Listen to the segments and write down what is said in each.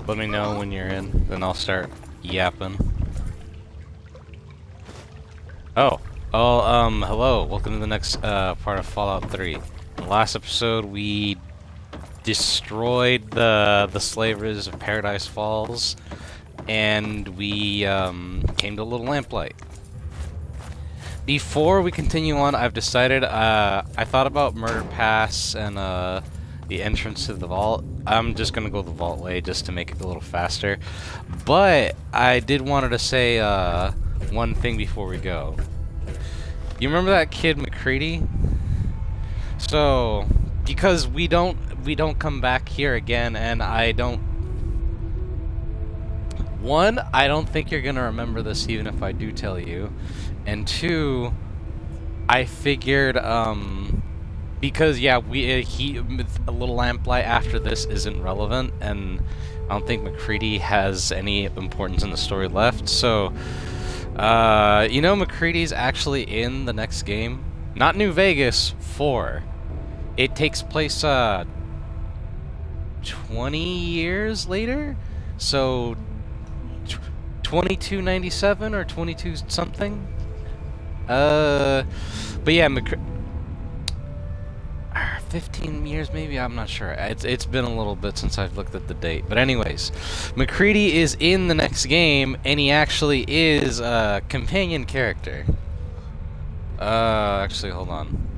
Let me know when you're in, then I'll start yapping. Oh. Hello. Welcome to the next part of Fallout 3. In the last episode, we destroyed the slavers of Paradise Falls, and we came to a little lamplight. Before we continue on, I've decided, I thought about Murder Pass and the entrance to the vault. I'm just gonna go the vault way just to make it a little faster. But I did wanted to say one thing before we go. You remember that kid McCready? So, because we don't come back here again, and I don't think you're gonna remember this even if I do tell you. And two, I figured, because yeah, a little lamplight after this isn't relevant, and I don't think McCready has any importance in the story left. So, you know, McCready's actually in the next game, not New Vegas 4. It takes place 20 years later, so 2297 or 22 something. But yeah, 15 years maybe, I'm not sure. It's been a little bit since I've looked at the date. But anyways, McCready is in the next game, and he actually is a companion character. Actually, hold on.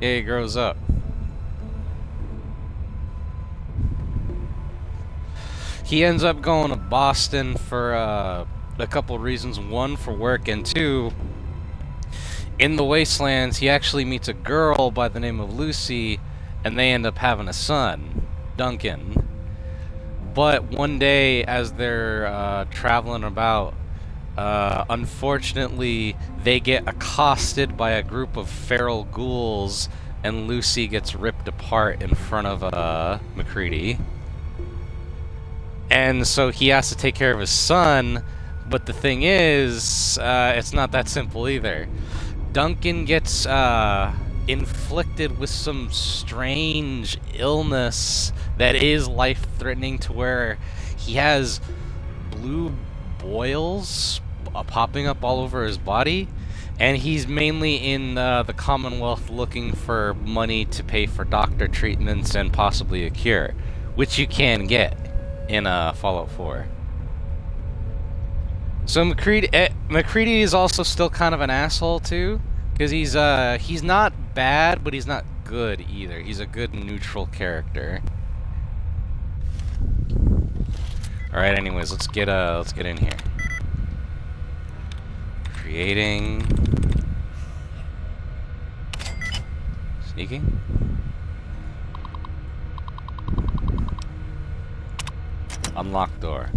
Yeah, he grows up. He ends up going to Boston for a couple reasons. One, for work, and two, in the Wastelands, he actually meets a girl by the name of Lucy, and they end up having a son, Duncan. But one day, as they're traveling about, unfortunately, they get accosted by a group of feral ghouls, and Lucy gets ripped apart in front of McCready. And so he has to take care of his son, but the thing is, it's not that simple either. Duncan gets inflicted with some strange illness that is life-threatening, to where he has blue boils popping up all over his body, and he's mainly in the Commonwealth looking for money to pay for doctor treatments and possibly a cure, which you can get in Fallout 4. So McCready is also still kind of an asshole too, because he's not bad, but he's not good either. He's a good neutral character. All right. Anyways, let's get in here. Creating. Sneaking. Unlock door.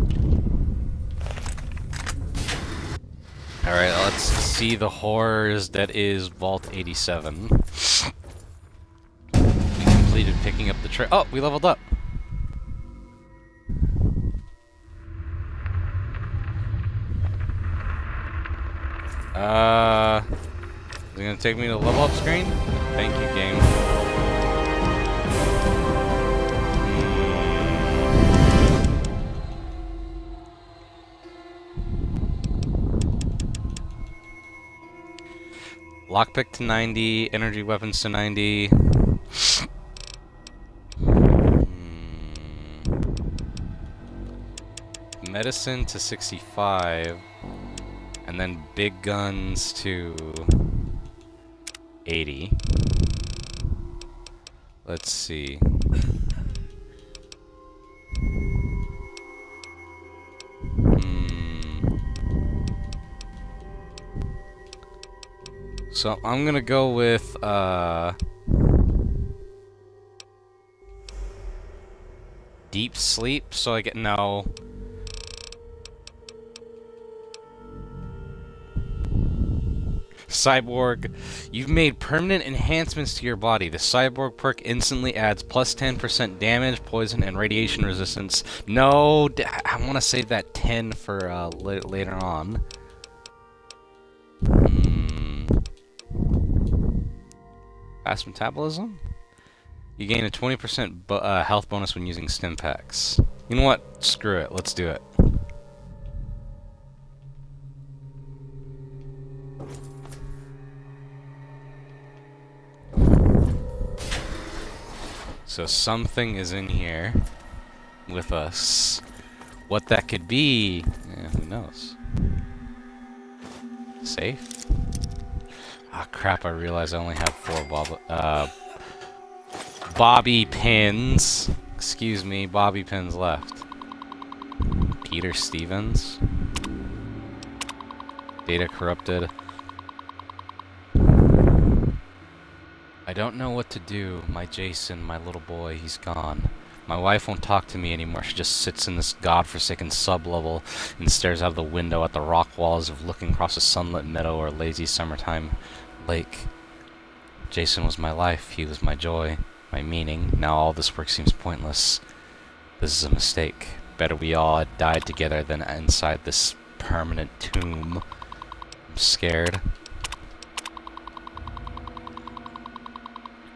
Alright, let's see the horrors that is Vault 87. We completed picking up the tray. Oh, we leveled up! Is it gonna take me to the level up screen? Thank you, game. Lockpick to 90, energy weapons to 90. Medicine to 65. And then big guns to 80. Let's see. So I'm gonna go with deep sleep, so I get no. Cyborg, you've made permanent enhancements to your body. The Cyborg perk instantly adds plus 10% damage, poison, and radiation resistance. No, I want to save that 10 for later on. Fast metabolism? You gain a 20% health bonus when using stim packs. You know what? Screw it. Let's do it. So something is in here with us. What that could be, who knows? Safe? Ah, crap, I realized I only have 4 bobby pins. Excuse me, bobby pins left. Peter Stevens. Data corrupted. I don't know what to do. My Jason, my little boy, he's gone. My wife won't talk to me anymore. She just sits in this godforsaken sub-level and stares out of the window at the rock walls of looking across a sunlit meadow or a lazy summertime lake. Jason was my life. He was my joy, my meaning. Now all this work seems pointless. This is a mistake. Better we all had died together than inside this permanent tomb. I'm scared.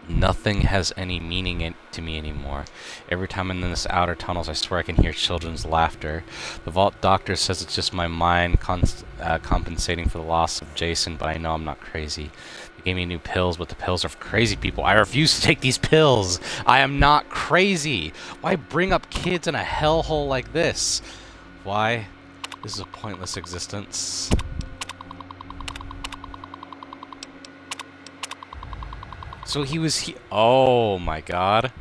Nothing has any meaning to me anymore. Every time I'm in this outer tunnels, I swear I can hear children's laughter. The vault doctor says it's just my mind compensating for the loss of Jason, but I know I'm not crazy. They gave me new pills, but the pills are for crazy people. I refuse to take these pills. I am not crazy. Why bring up kids in a hellhole like this? Why? This is a pointless existence. So he was oh my god.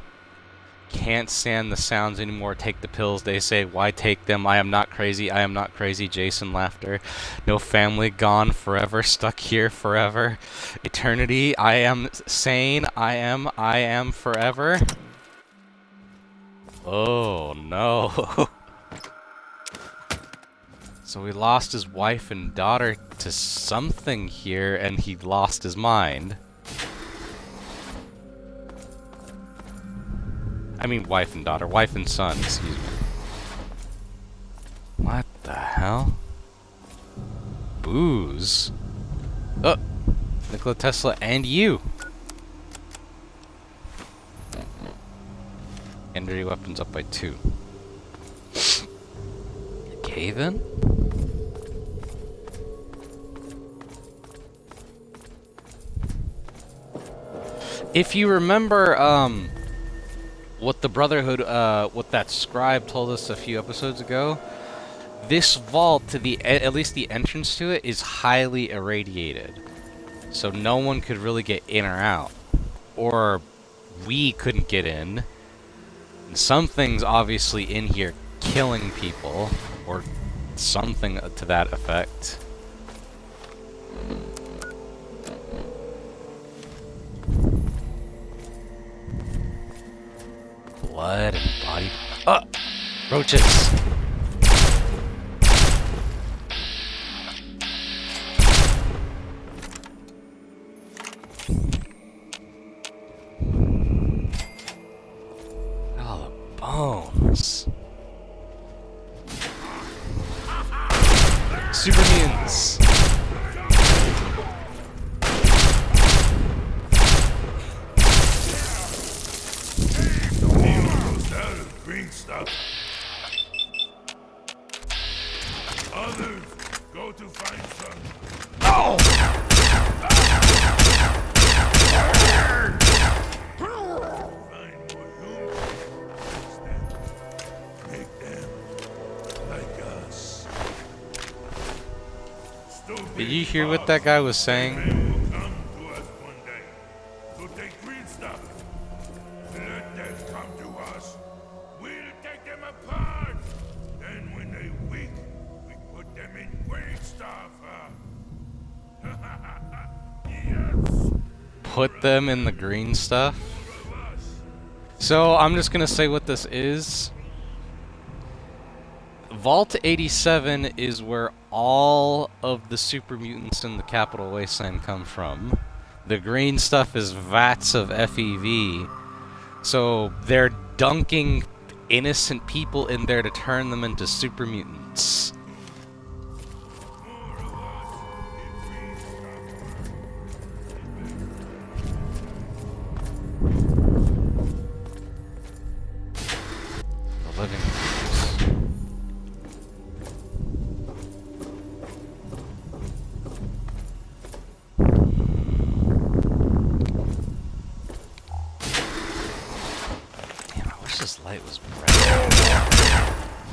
Can't stand the sounds anymore. Take the pills, they say. Why take them? I am not crazy. I am not crazy. Jason laughter. No family, gone forever. Stuck here forever. Eternity. I am sane. I am forever. Oh no. So he lost his wife and daughter to something here, and he lost his mind. I mean wife and daughter. Wife and son, excuse me. What the hell? Booze? Oh! Nikola Tesla and you! Energy weapons up by 2. Okay then? If you remember, what the Brotherhood, what that scribe told us a few episodes ago, this vault, to at least the entrance to it, is highly irradiated. So no one could really get in or out. Or we couldn't get in. And something's obviously in here killing people, or something to that effect. Blood and body. Oh! Roaches! Oh, the bones. Super mutants! Green stuff. Others go to find some. Oh! Find more humans. Make them like us. Did you hear what that guy was saying? Men will come to us one day to take green stuff. Let them come to us. We'll take them apart. Then when they weak, we put them in green stuff. Yes. Put them in the green stuff? So, I'm just gonna say what this is. Vault 87 is where all of the super mutants in the Capital Wasteland come from. The green stuff is vats of FEV. So, they're dunking innocent people in there to turn them into super mutants.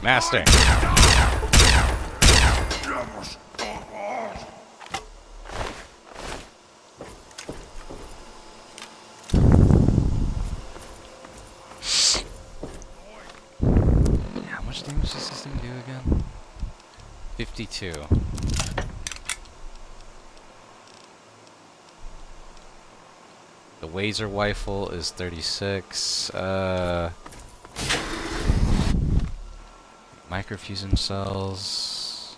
Master. How much damage does this thing do again? 52. The Wazer rifle is 36. Microfusion cells.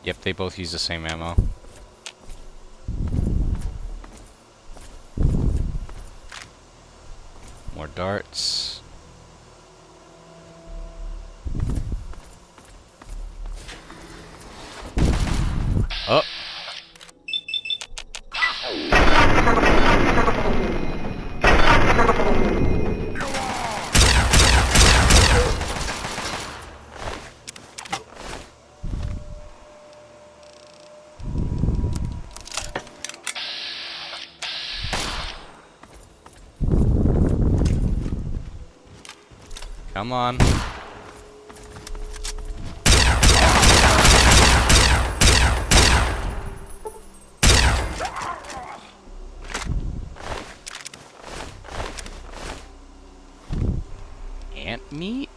Yep, they both use the same ammo. More darts. Oh! Come on. Ant meat?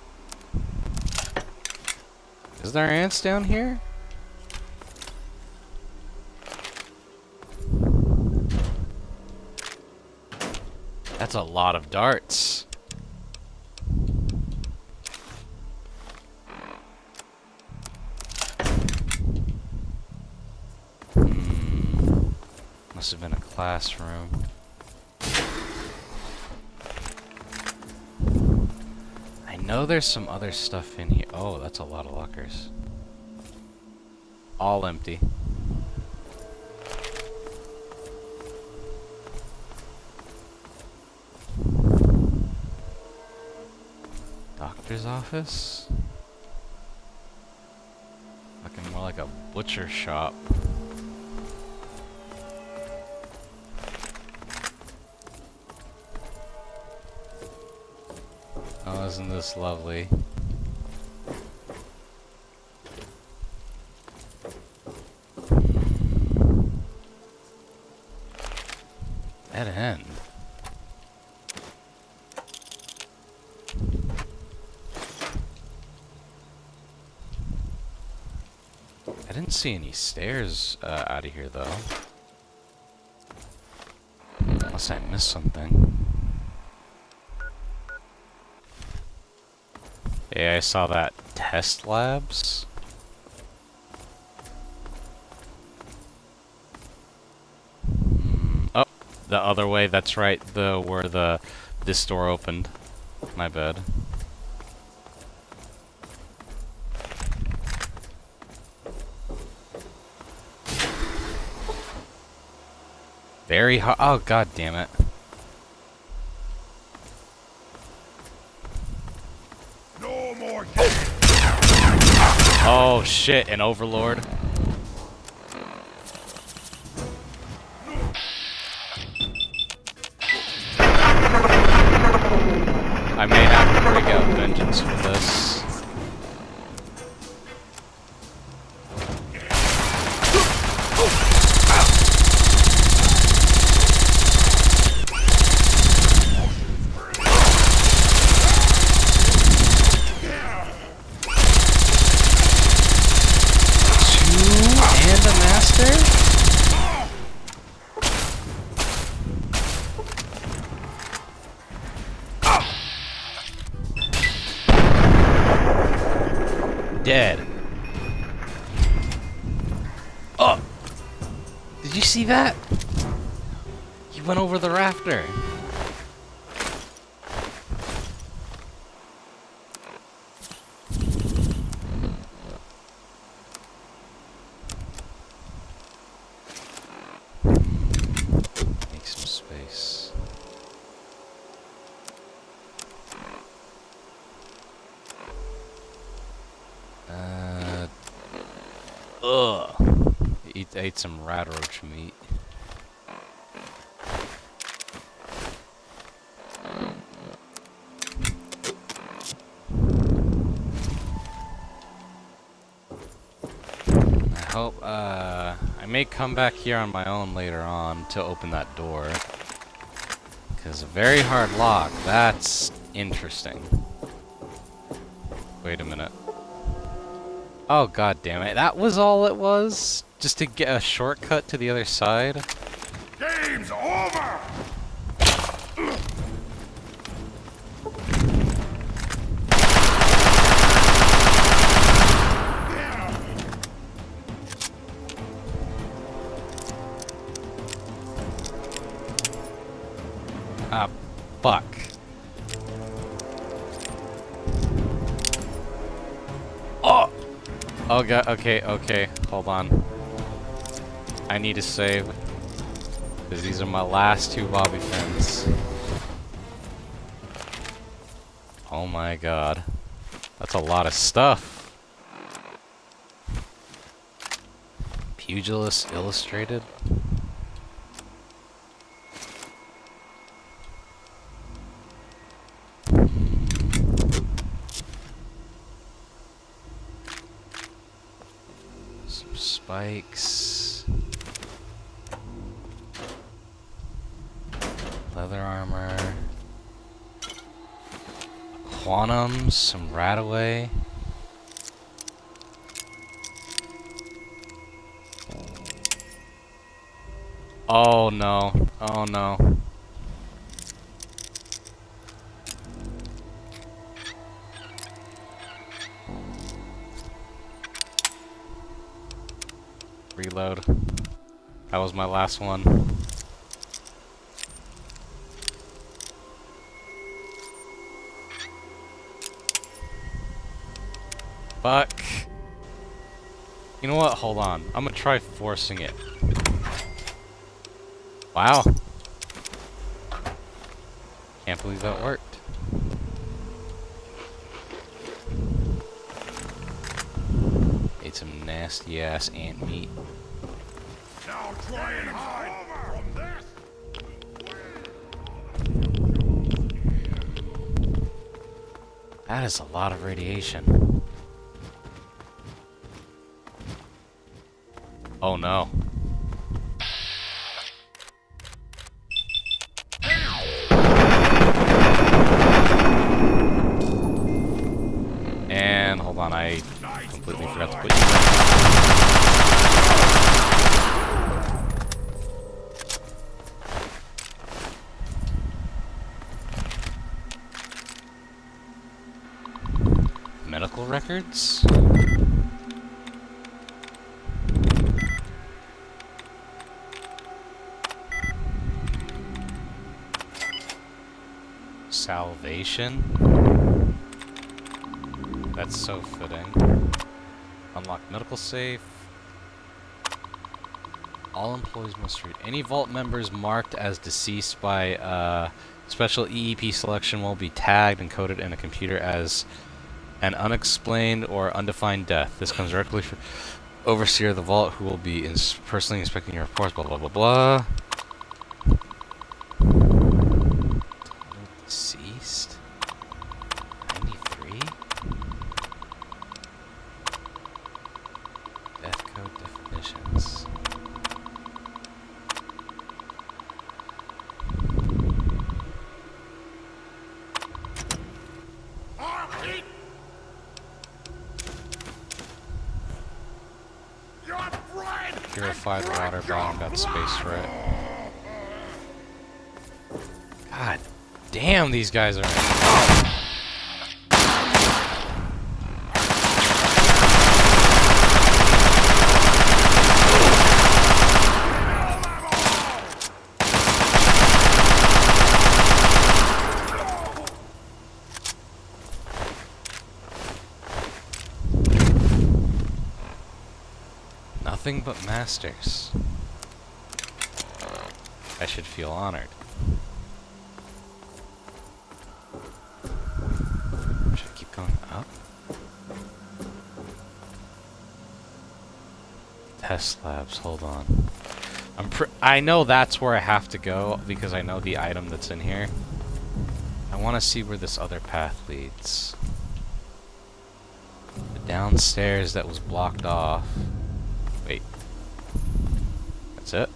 Is there ants down here? That's a lot of darts. Must have been a classroom. I know there's some other stuff in here. Oh, that's a lot of lockers. All empty. Doctor's office? Looking more like a butcher shop. Oh, isn't this lovely? Dead end. I didn't see any stairs out of here, though. Unless I missed something. Yeah, I saw that. Test labs? Oh, the other way, that's right. Where this door opened. My bad. Very hard. Oh, god damn it. No more. Oh shit, an overlord. I may have to break out vengeance for this. Dead. Oh! Did you see that? He went over the rafter. Make some space. Ugh. Ate some rat roach meat. hope, I may come back here on my own later on to open that door. Because a very hard lock, that's interesting. Wait a minute. Oh, god damn it. That was all it was? Just to get a shortcut to the other side? Game's over! Ah, fuck. Oh! Oh god, okay, hold on. I need to save. Because these are my last two bobby pins. Oh my god. That's a lot of stuff. Pugilist Illustrated? Some spikes. Leather armor. Quantums, some Radaway. Oh no. Oh no. Reload. That was my last one. Fuck. You know what? Hold on. I'm gonna try forcing it. Wow. Can't believe that worked. Ate some nasty ass ant meat. Now try and hide from this! That is a lot of radiation. Oh no. And hold on, I completely forgot to put you in. Medical records? Salvation? That's so fitting. Unlock medical safe. All employees must read. Any vault members marked as deceased by special EEP selection will be tagged and coded in a computer as an unexplained or undefined death. This comes directly from overseer of the vault, who will be personally inspecting your reports. Blah blah blah blah. Deceased? 93? Death code definitions. Purified water bomb, got space for it. God damn, these guys are. Nothing but masters. I should feel honored. Should I keep going up? Test labs, hold on. I know that's where I have to go because I know the item that's in here. I want to see where this other path leads. The downstairs that was blocked off. Wait. That's it?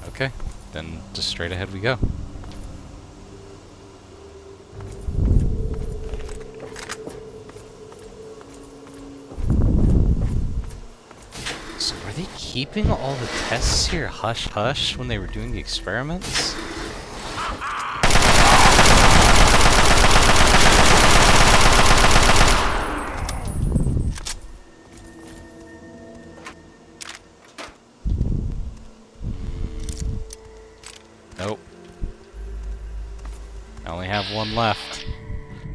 Okay, then just straight ahead we go. So were they keeping all the tests here hush-hush when they were doing the experiments? Nope. I only have one left.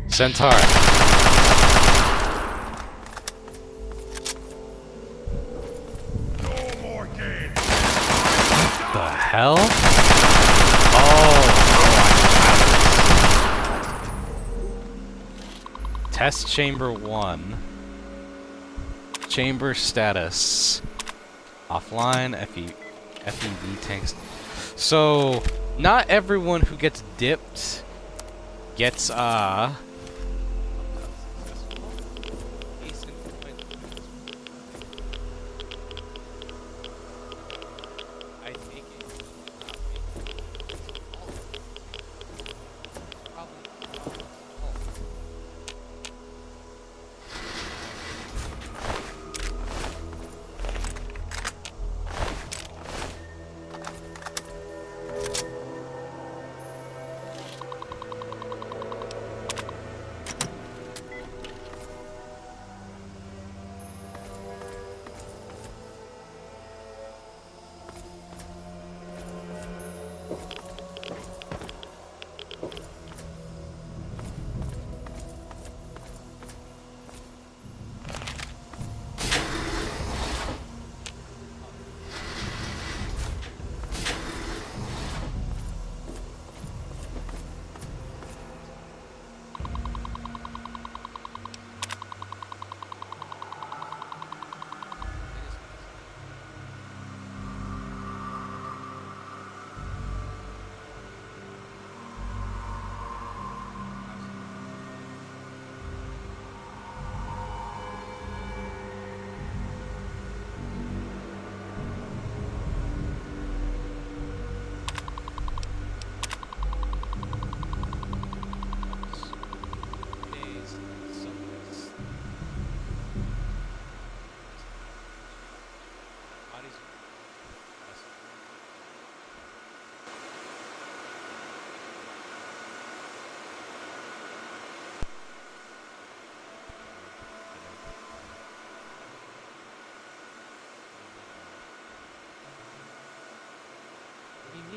Centaur. No more games. What the hell? Oh. Test chamber 1. Chamber status. Offline, FEV tanks. So, not everyone who gets dipped gets, you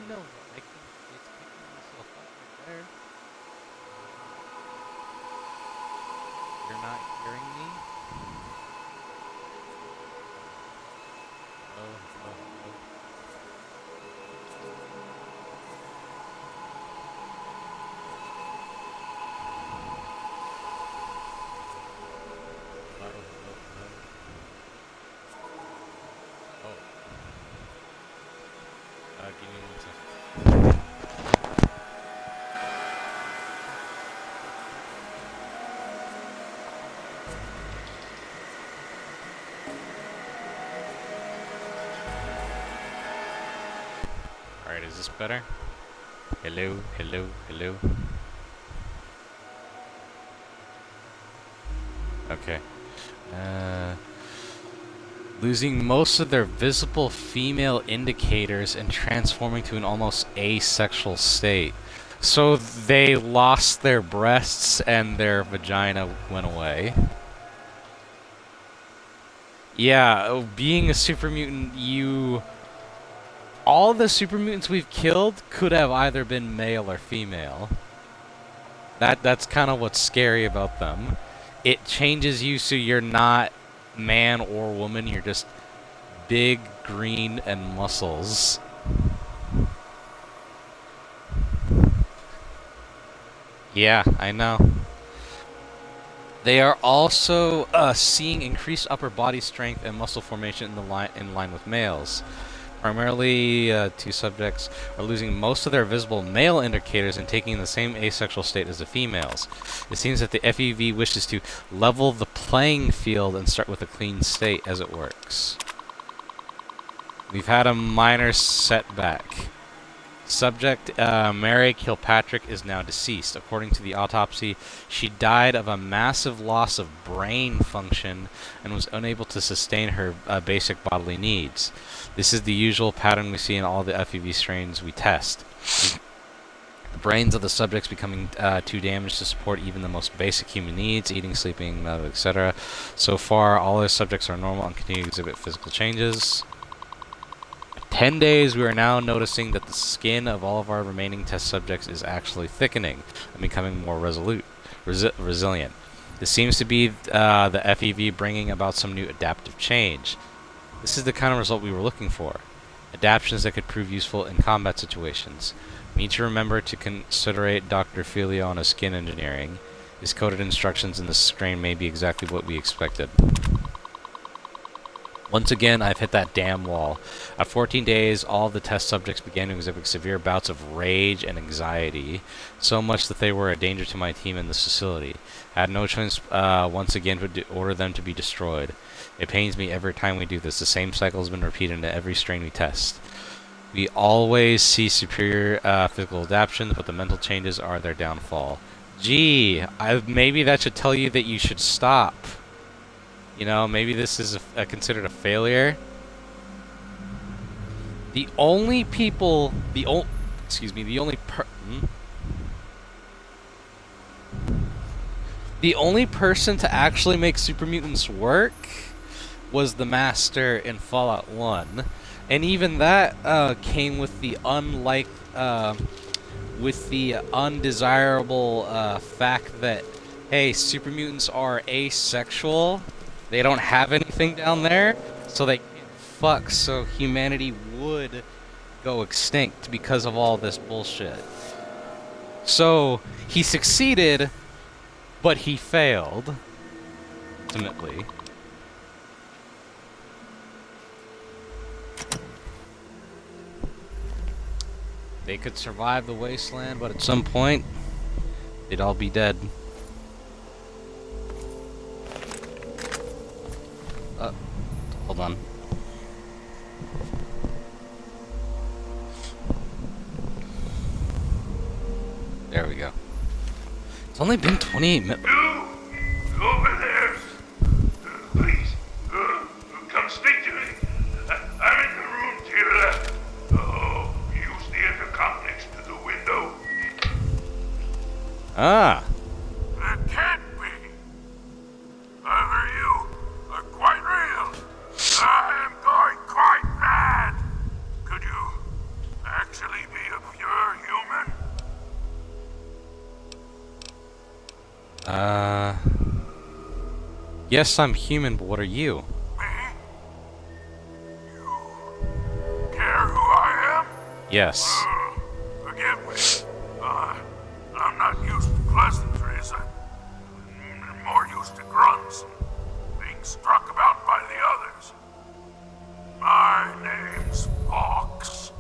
know, I can, it's picking myself up right there. You're not hearing me? Oh, oh, oh. Oh, oh, oh. Oh. Give me 1 second. Alright, is this better? Hello, hello, hello. Okay. Losing most of their visible female indicators and transforming to an almost asexual state. So they lost their breasts and their vagina went away. Yeah, being a super mutant, all the super mutants we've killed could have either been male or female. That's kind of what's scary about them. It changes you so you're not man or woman, you're just big, green, and muscles. Yeah, I know. They are also seeing increased upper body strength and muscle formation in line with males. Primarily, 2 subjects are losing most of their visible male indicators and taking the same asexual state as the females. It seems that the FEV wishes to level the playing field and start with a clean state as it works. We've had a minor setback. Subject Mary Kilpatrick is now deceased. According to the autopsy, she died of a massive loss of brain function and was unable to sustain her basic bodily needs. This is the usual pattern we see in all the FEV strains we test. The brains of the subjects becoming too damaged to support even the most basic human needs, eating, sleeping, etc. So far, all the subjects are normal and continue to exhibit physical changes. 10 days, we are now noticing that the skin of all of our remaining test subjects is actually thickening and becoming more resilient. This seems to be the FEV bringing about some new adaptive change. This is the kind of result we were looking for. Adaptations that could prove useful in combat situations. We need to remember to consider Dr. Filio on his skin engineering. His coded instructions in the strain may be exactly what we expected. Once again, I've hit that damn wall. At 14 days, all the test subjects began to exhibit severe bouts of rage and anxiety, so much that they were a danger to my team in this facility. I had no choice once again to order them to be destroyed. It pains me every time we do this. The same cycle has been repeated in every strain we test. We always see superior physical adaptations, but the mental changes are their downfall. Gee, maybe that should tell you that you should stop. You know, maybe this is considered a failure. The only people, the only person to actually make super mutants work was the Master in Fallout 1, and even that came with the undesirable fact that, hey, super mutants are asexual. They don't have anything down there, so they can't fuck, so humanity would go extinct because of all this bullshit. So, he succeeded, but he failed, ultimately. They could survive the wasteland, but at some point, they'd all be dead. Hold on. There we go. It's only been 28 minutes. You! Over there! Please, come speak to me. I'm in the room to your left. Oh, use the intercom next to the window. Ah. It can't be. Either you are quite real. I am going quite mad. Could you actually be a pure human? Yes, I'm human, but what are you? Me? You care who I am? Yes. Forgive me. I'm not used to pleasantries. I'm more used to grunts and being struck about by the others. My name's Fox.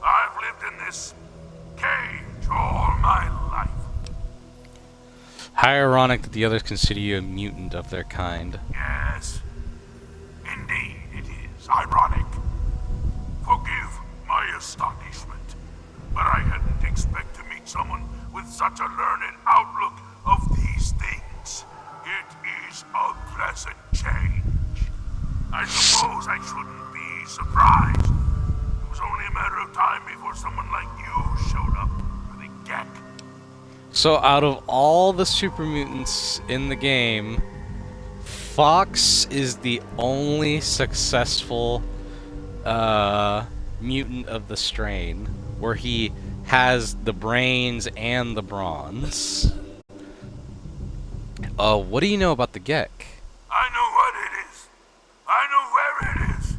I've lived in this cage all my life. How ironic that the others consider you a mutant of their kind. Yes, indeed it is ironic. Forgive my astonishment, but I hadn't expected to meet someone with such a learned outlook of these things. It is a pleasant change. I suppose I shouldn't be surprised. It was only a matter of time before someone like you showed up for the Gek. So out of all the super mutants in the game, Fox is the only successful mutant of the strain where he has the brains and the bronze. What do you know about the Gek? I know what it is. I know where it is.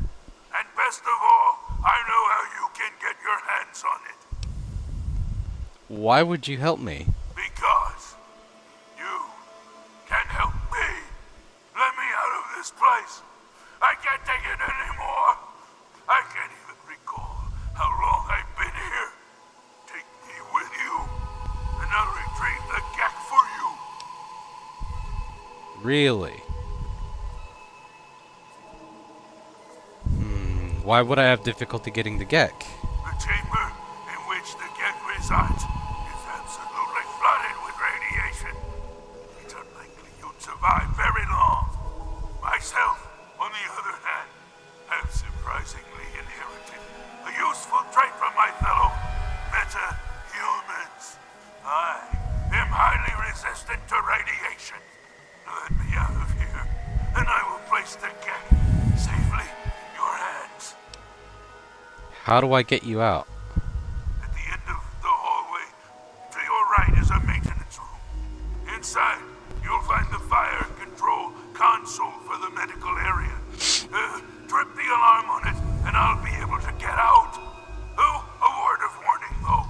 And best of all, I know how you can get your hands on it. Why would you help me? Because you can help me. Let me out of this place. I can't take it anymore. I can't even recall how long I've been here. Take me with you, and I'll retrieve the Gek for you. Really? Why would I have difficulty getting the Gek? The chamber in which the Gek resides is absolutely flooded with radiation. It's unlikely you'd survive very long. Myself, on the other hand, have surprisingly inherited a useful trait from my fellow meta-humans. I am highly resistant to radiation. Let me out of here, and I will place the Gek safely in your hands. How do I get you out? At the end of the hallway, to your right is a maintenance room. Inside, you'll find the fire control console for the medical area. Trip the alarm on it, and I'll be able to get out. Oh, a word of warning, though.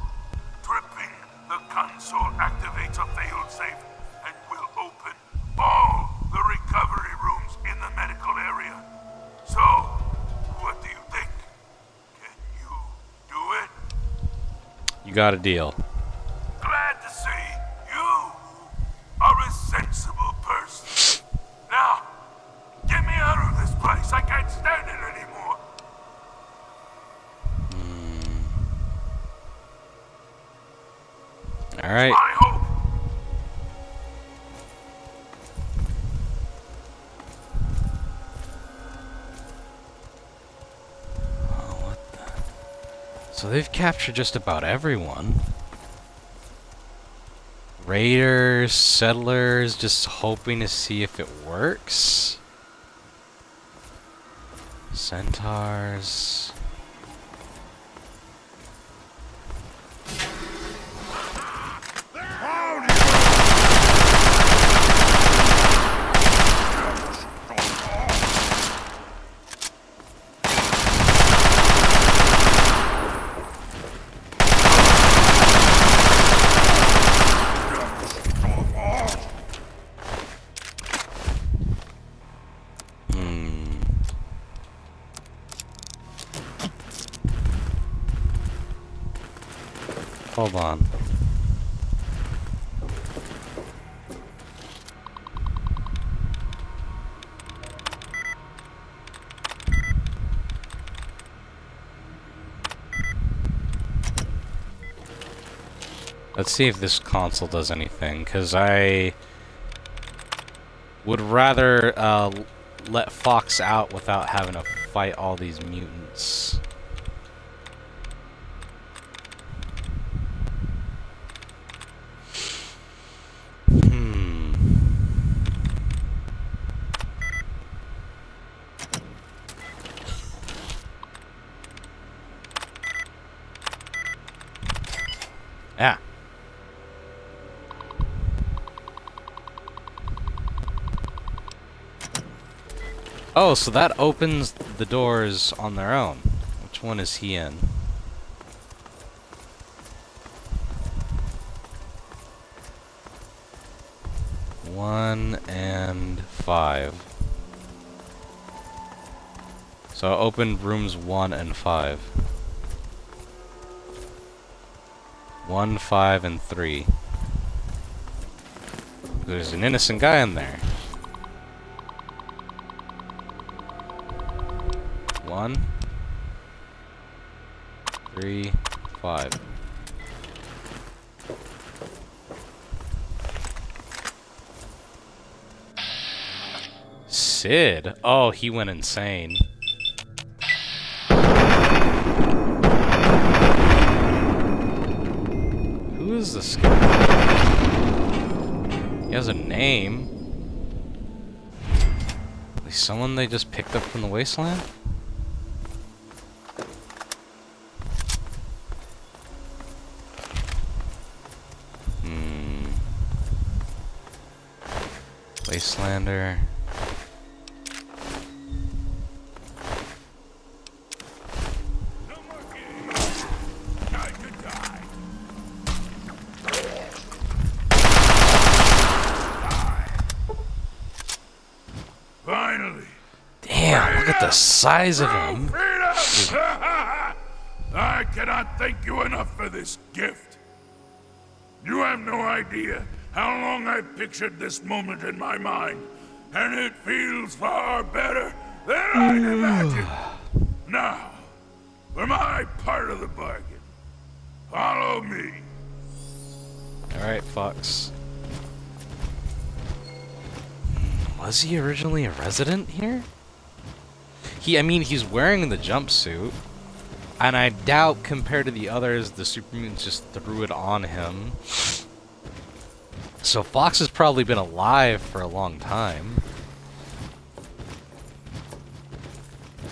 Tripping the console activates a failsafe and will open all the recovery rooms in the medical area. So, what do you think? Can you do it? You got a deal. Glad to see you are a sensible person. Now, get me out of this place. I can't stand it anymore. All right. I hope. Oh, what the? So they've captured just about everyone. Raiders, settlers, just hoping to see if it works. Centaurs. Hold on. Let's see if this console does anything, because I would rather let Fox out without having to fight all these mutants. Yeah. Oh, so that opens the doors on their own. Which one is he in? One and 5. So I opened rooms 1 and 5. 1, 5, and 3. There's an innocent guy in there. 1, 3, 5. Sid? Oh, he went insane. Who is this guy? He has a name. Is he someone they just picked up from the wasteland? Wastelander. Finally. Damn, look at the size of him. I cannot thank you enough for this gift. You have no idea how long I've pictured this moment in my mind, and it feels far better than I'd imagined. Now, part of the bargain. Follow me. Alright, Fox. Was he originally a resident here? I mean, he's wearing the jumpsuit. And I doubt, compared to the others, the super mutants just threw it on him. So Fox has probably been alive for a long time.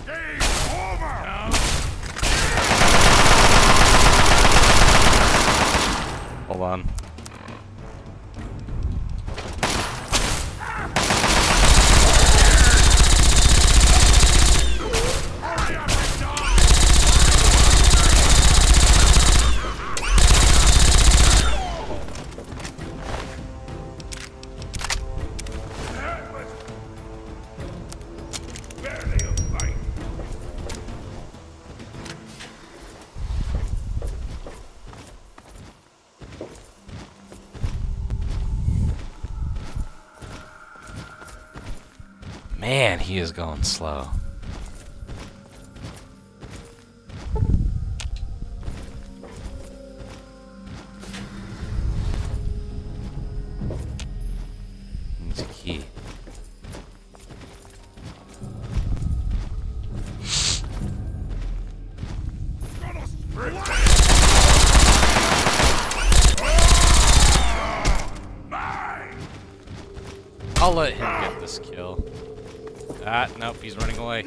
Game over! Hold on. Man, he is going slow. Needs a key. I'll let him get this kill. Ah, nope, he's running away.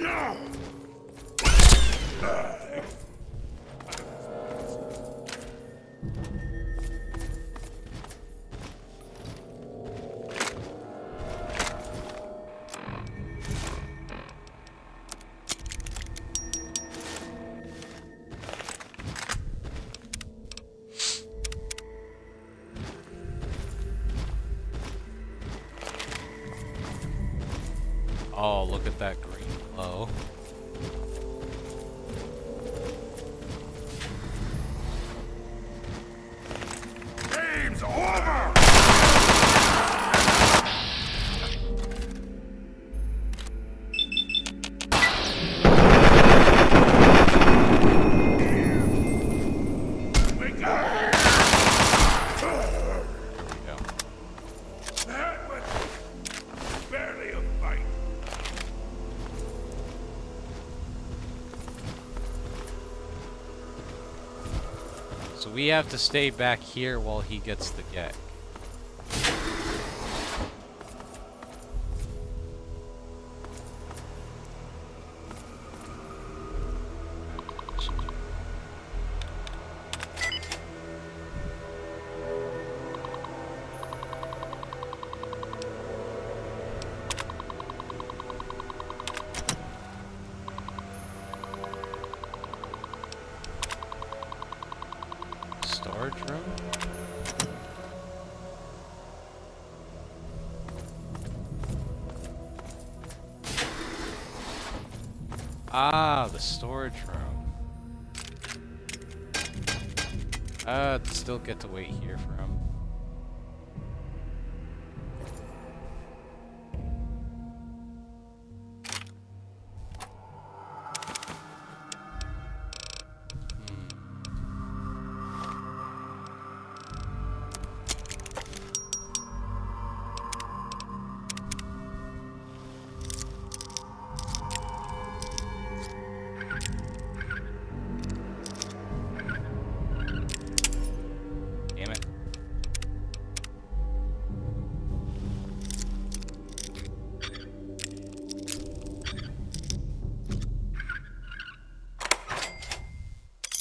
Oh, look at that green glow. Game's over! Wake up! Go. That was barely a fight. So we have to stay back here while he gets the gek. Storage room? Ah, the storage room. Still get to wait here for him. Damn it.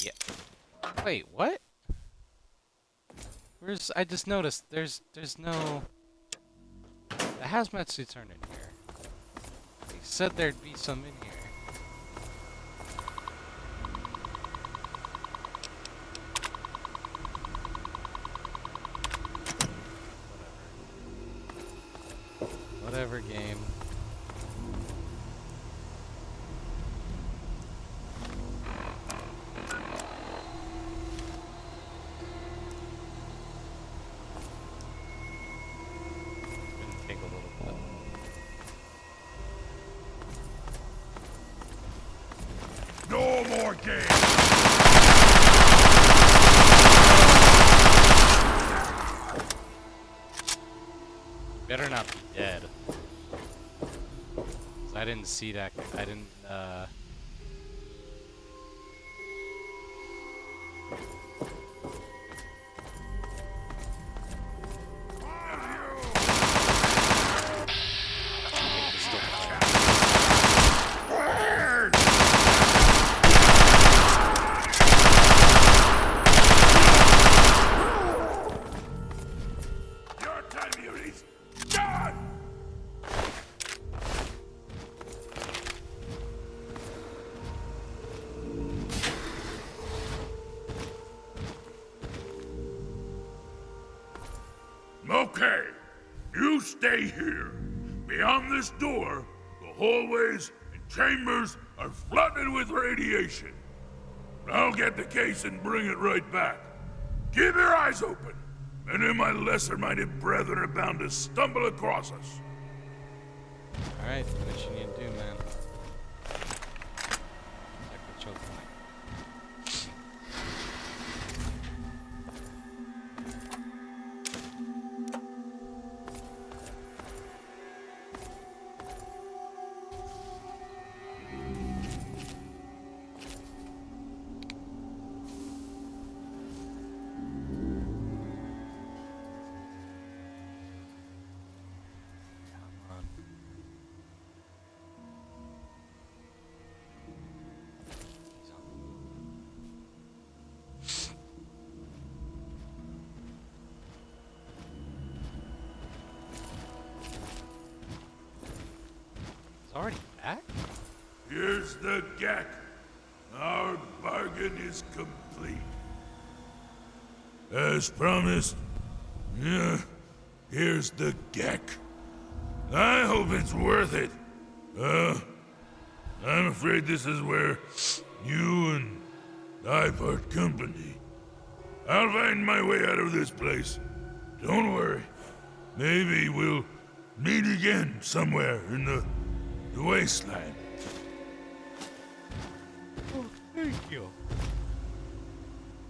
Yeah. Wait, what? I just noticed there's no... The hazmat suits aren't in here. They said there'd be some in here. Whatever, game. Gonna take a little bit. No more games! didn't see that. I didn't, Your time here is done! Okay, you stay here. Beyond this door, the hallways and chambers are flooded with radiation. I'll get the case and bring it right back. Keep your eyes open. Any of my lesser-minded brethren are bound to stumble across us. alright, what you need to do, man. Check the choke point. Come on. He's on the move. He's already back? Here's the Gek. Our bargain is complete. As promised, here's the Gek. I hope it's worth it. I'm afraid this is where you and I part company. I'll find my way out of this place. Don't worry. Maybe we'll meet again somewhere in the wasteland. Oh, thank you.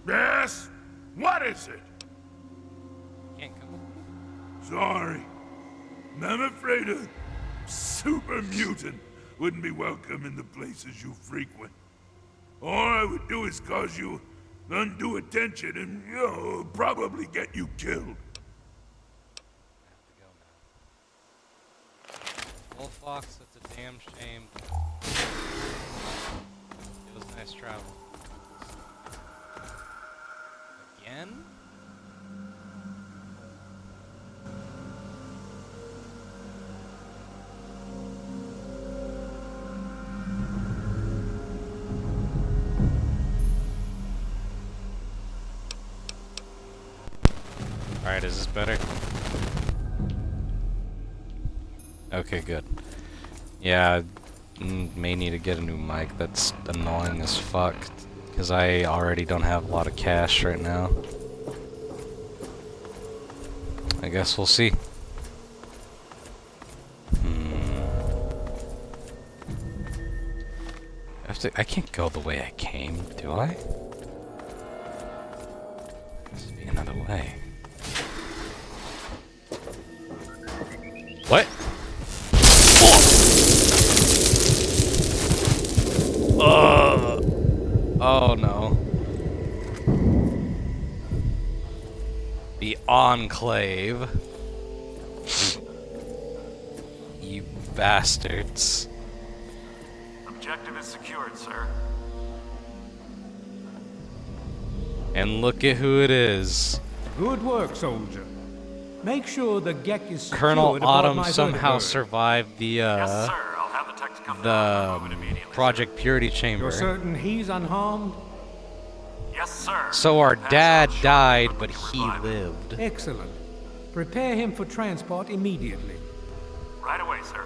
Yes? What is it? Can't come. Sorry. I'm afraid a super mutant wouldn't be welcome in the places you frequent. All I would do is cause you undue attention and, probably get you killed. I have to go now. Wolf Fox, that's a damn shame. It was nice travel. Again? Alright, is this better? Okay, good. Yeah, may need to get a new mic. That's annoying as fuck. Because I already don't have a lot of cash right now. I guess we'll see. I can't go the way I came, do I? This would be another way. What? Oh no. The Enclave. You bastards. Objective is secured, sir. And look at who it is. Good work, soldier. Make sure the Gek is secured Colonel aboard Autumn my somehow Thunderbird. survived the Yes, sir. I'll have the techs come down and remove it immediately. Project Purity Chamber. You're certain he's unharmed? Yes, sir. So our Pass dad out shortly died, for but me to he revive him. lived. Excellent. Prepare him for transport immediately. Right away, sir.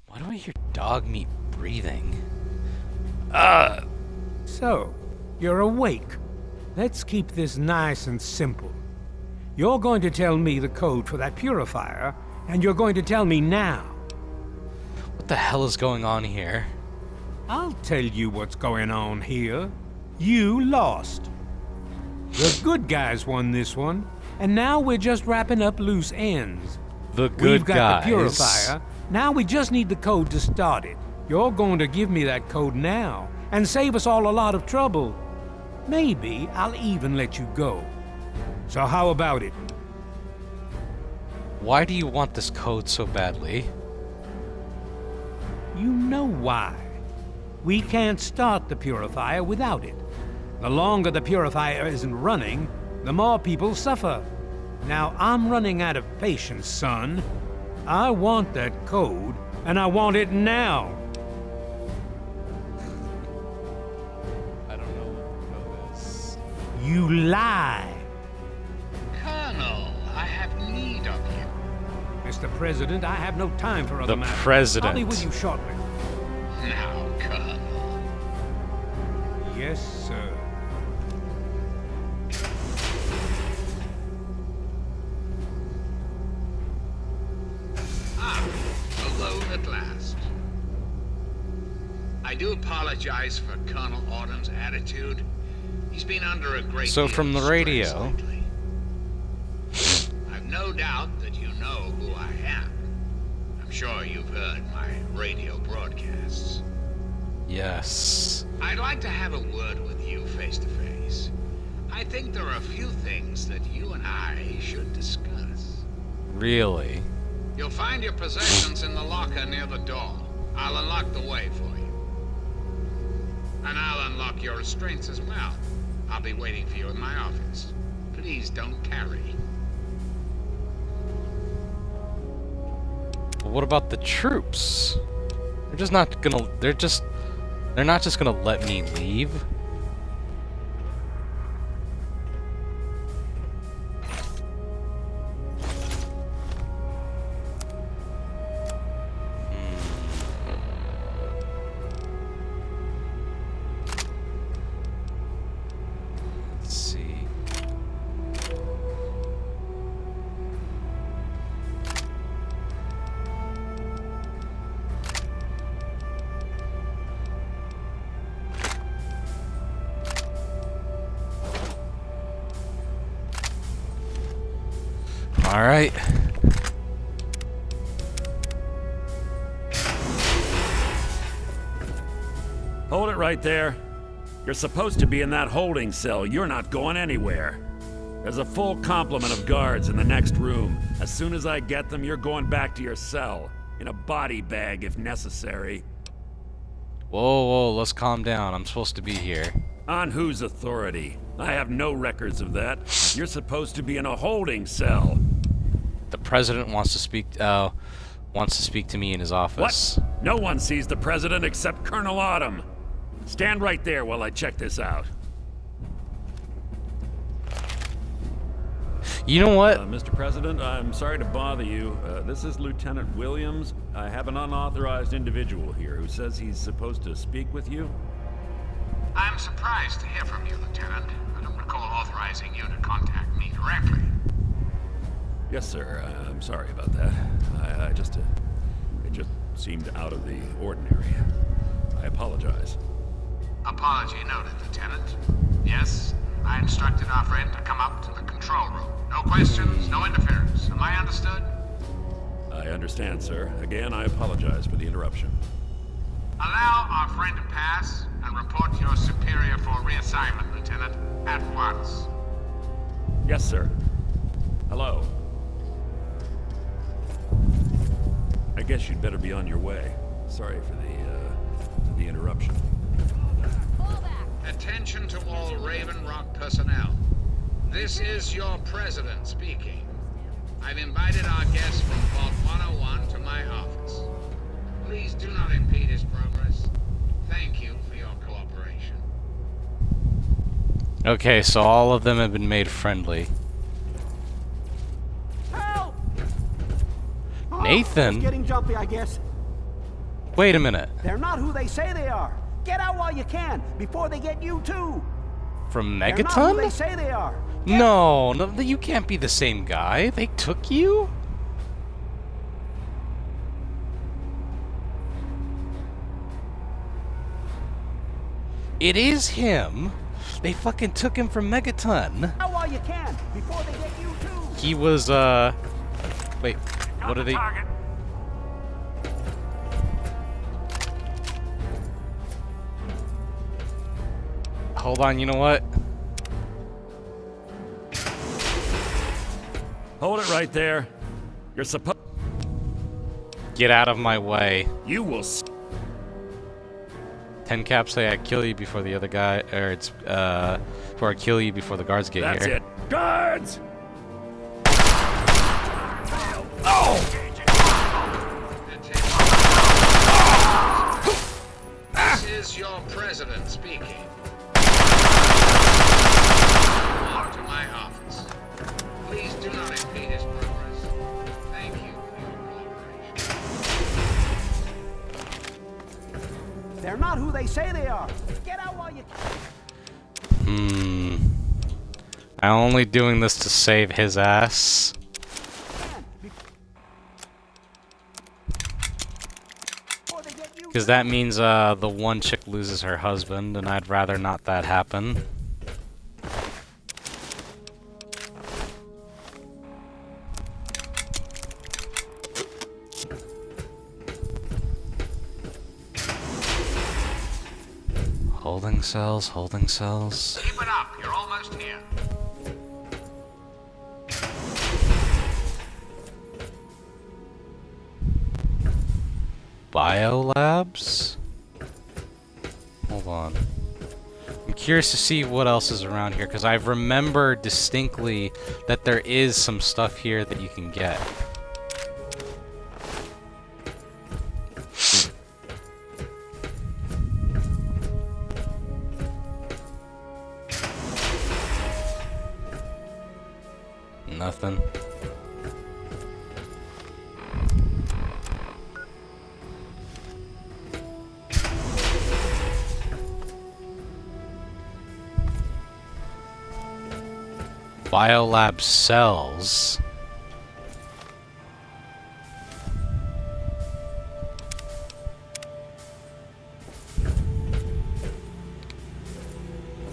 Why do I hear dog meat breathing? So, you're awake. Let's keep this nice and simple. You're going to tell me the code for that purifier, and you're going to tell me now. What the hell is going on here? I'll tell you what's going on here. You lost. The good guys won this one, and now we're just wrapping up loose ends. The good We've got guys. the purifier. Now we just need the code to start it. You're going to give me that code now and save us all a lot of trouble. Maybe I'll even let you go. So how about it? Why do you want this code so badly? You know why. We can't start the purifier without it. The longer the purifier isn't running, the more people suffer. Now I'm running out of patience, son. I want that code, and I want it now. I don't know this. You lie. Colonel, I have need of you. Mr. President, I have no time for other The matters. President. I'll be with you shortly. Now, Colonel. Yes, sir. Alone at last. I do apologize for Colonel Autumn's attitude. He's been under a great So deal from the of stress radio. lately. I've no doubt that you know who I am. I'm sure you've heard my radio broadcasts. Yes. I'd like to have a word with you face to face. I think there are a few things that you and I should discuss. Really? You'll find your possessions in the locker near the door. I'll unlock the way for you. And I'll unlock your restraints as well. I'll be waiting for you in my office. Please don't tarry. But what about the troops? They're just not gonna. They're not just gonna let me leave. Let's see. All right. Hold it right there. You're supposed to be in that holding cell. You're not going anywhere. There's a full complement of guards in the next room. As soon as I get them, you're going back to your cell. In a body bag, if necessary. Whoa, let's calm down. I'm supposed to be here. On whose authority? I have no records of that. You're supposed to be in a holding cell. The president wants to speak to me in his office. What? No one sees the president except Colonel Autumn. Stand right there while I check this out. You know what? Mr. President, I'm sorry to bother you. This is Lieutenant Williams. I have an unauthorized individual here who says he's supposed to speak with you. I'm surprised to hear from you, Lieutenant. I don't recall authorizing you to contact me directly. Yes, sir. I'm sorry about that. It just seemed out of the ordinary. I apologize. Apology noted, Lieutenant. Yes, I instructed our friend to come up to the control room. No questions, no interference. Am I understood? I understand, sir. Again, I apologize for the interruption. Allow our friend to pass and report to your superior for reassignment, Lieutenant, at once. Yes, sir. Hello. I guess you'd better be on your way. Sorry for the interruption. Attention to all Raven Rock personnel. This is your president speaking. I've invited our guest from Vault 101 to my office. Please do not impede his progress. Thank you for your cooperation. Okay, so all of them have been made friendly. Help! Nathan? It's getting jumpy, I guess. Wait a minute. They're not who they say they are. Get out while you can, before they get you too. From They're not who they Megaton? say they are. No, you can't be the same guy. They took you? It is him, They fucking took him from Megaton. Out while you can, before they get you too. He was, wait, what are they? Target. Hold on, you know what? Hold it right there. You're supposed. Get out of my way. You will. 10 caps say I kill you before the other guy, or it's, before I kill you before the guards get That's here. it. Guards! This is your president speaking. Or to my office. Please do not impede his progress. Thank you for your cooperation. They're not who they say they are. Get out while you can. I'm only doing this to save his ass. Before they get you. Because that means, the one chick loses her husband, and I'd rather not that happen. Holding cells, holding cells. Keep it up. You're almost here. Biolabs? Hold on. I'm curious to see what else is around here, because I remember distinctly that there is some stuff here that you can get. Nothing. Biolab cells.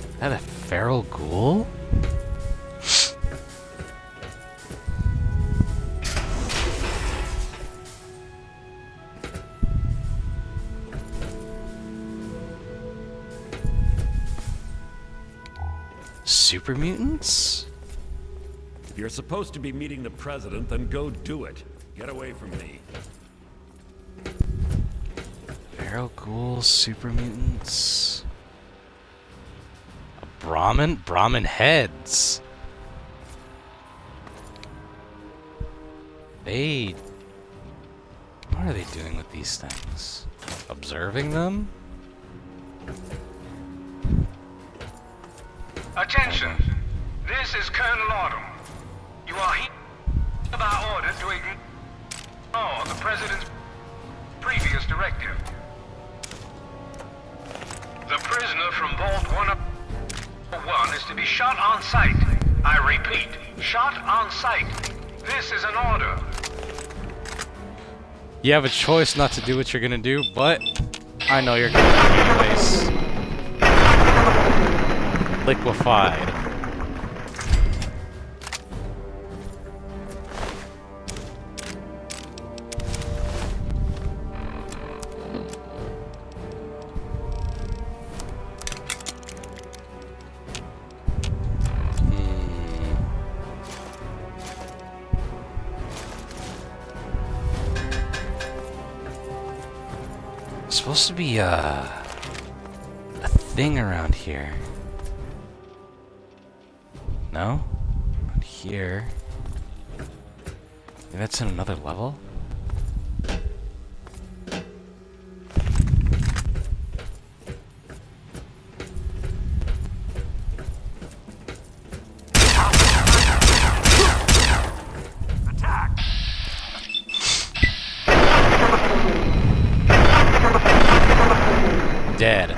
Is that a feral ghoul? Super mutants? If you're supposed to be meeting the president, then go do it. Get away from me. Feral ghouls, super mutants. A Brahmin? Brahmin heads. What are they doing with these things? Observing them? Attention! This is Colonel Autumn. You are hereby ordered to ignore the President's previous directive. The prisoner from Vault 101 is to be shot on sight. I repeat, shot on sight. This is an order. You have a choice not to do what you're gonna do, but I know you're gonna do it anyways. Liquefied. Supposed to be a thing around here. No? Not here. Maybe that's in another level? Attack! Dead.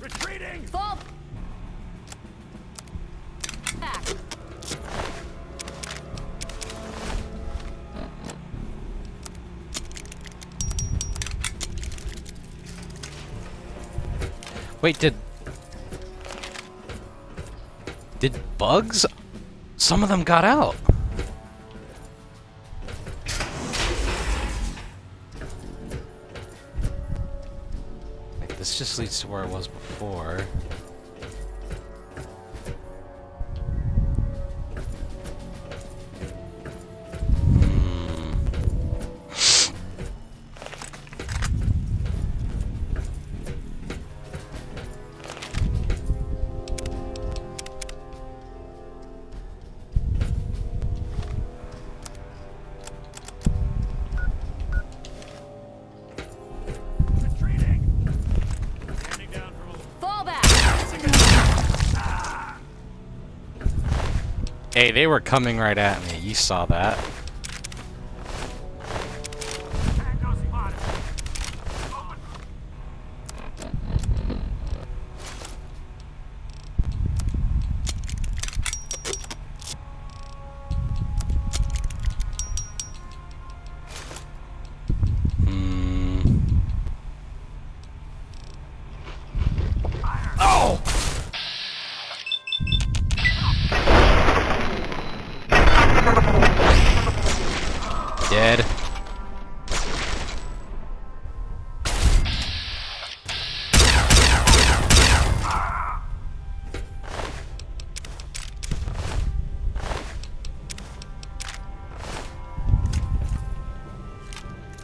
Retreating! Fall back. Wait, did bugs? Some of them got out. Like, this just leads to where it was before. Fall back! Hey, they were coming right at me. You saw that. Tango spotted. Moving. Oh! Dead.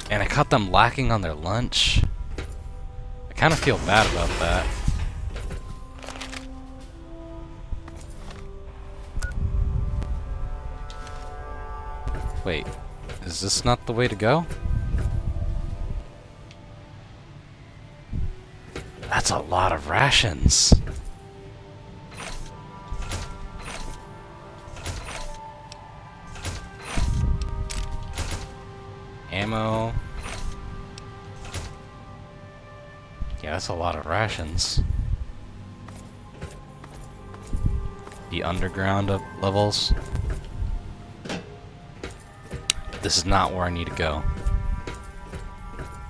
And I caught them lacking on their lunch. I kind of feel bad about that. Wait, is this not the way to go? That's a lot of rations. Ammo. Yeah, that's a lot of rations. The underground levels. This is not where I need to go.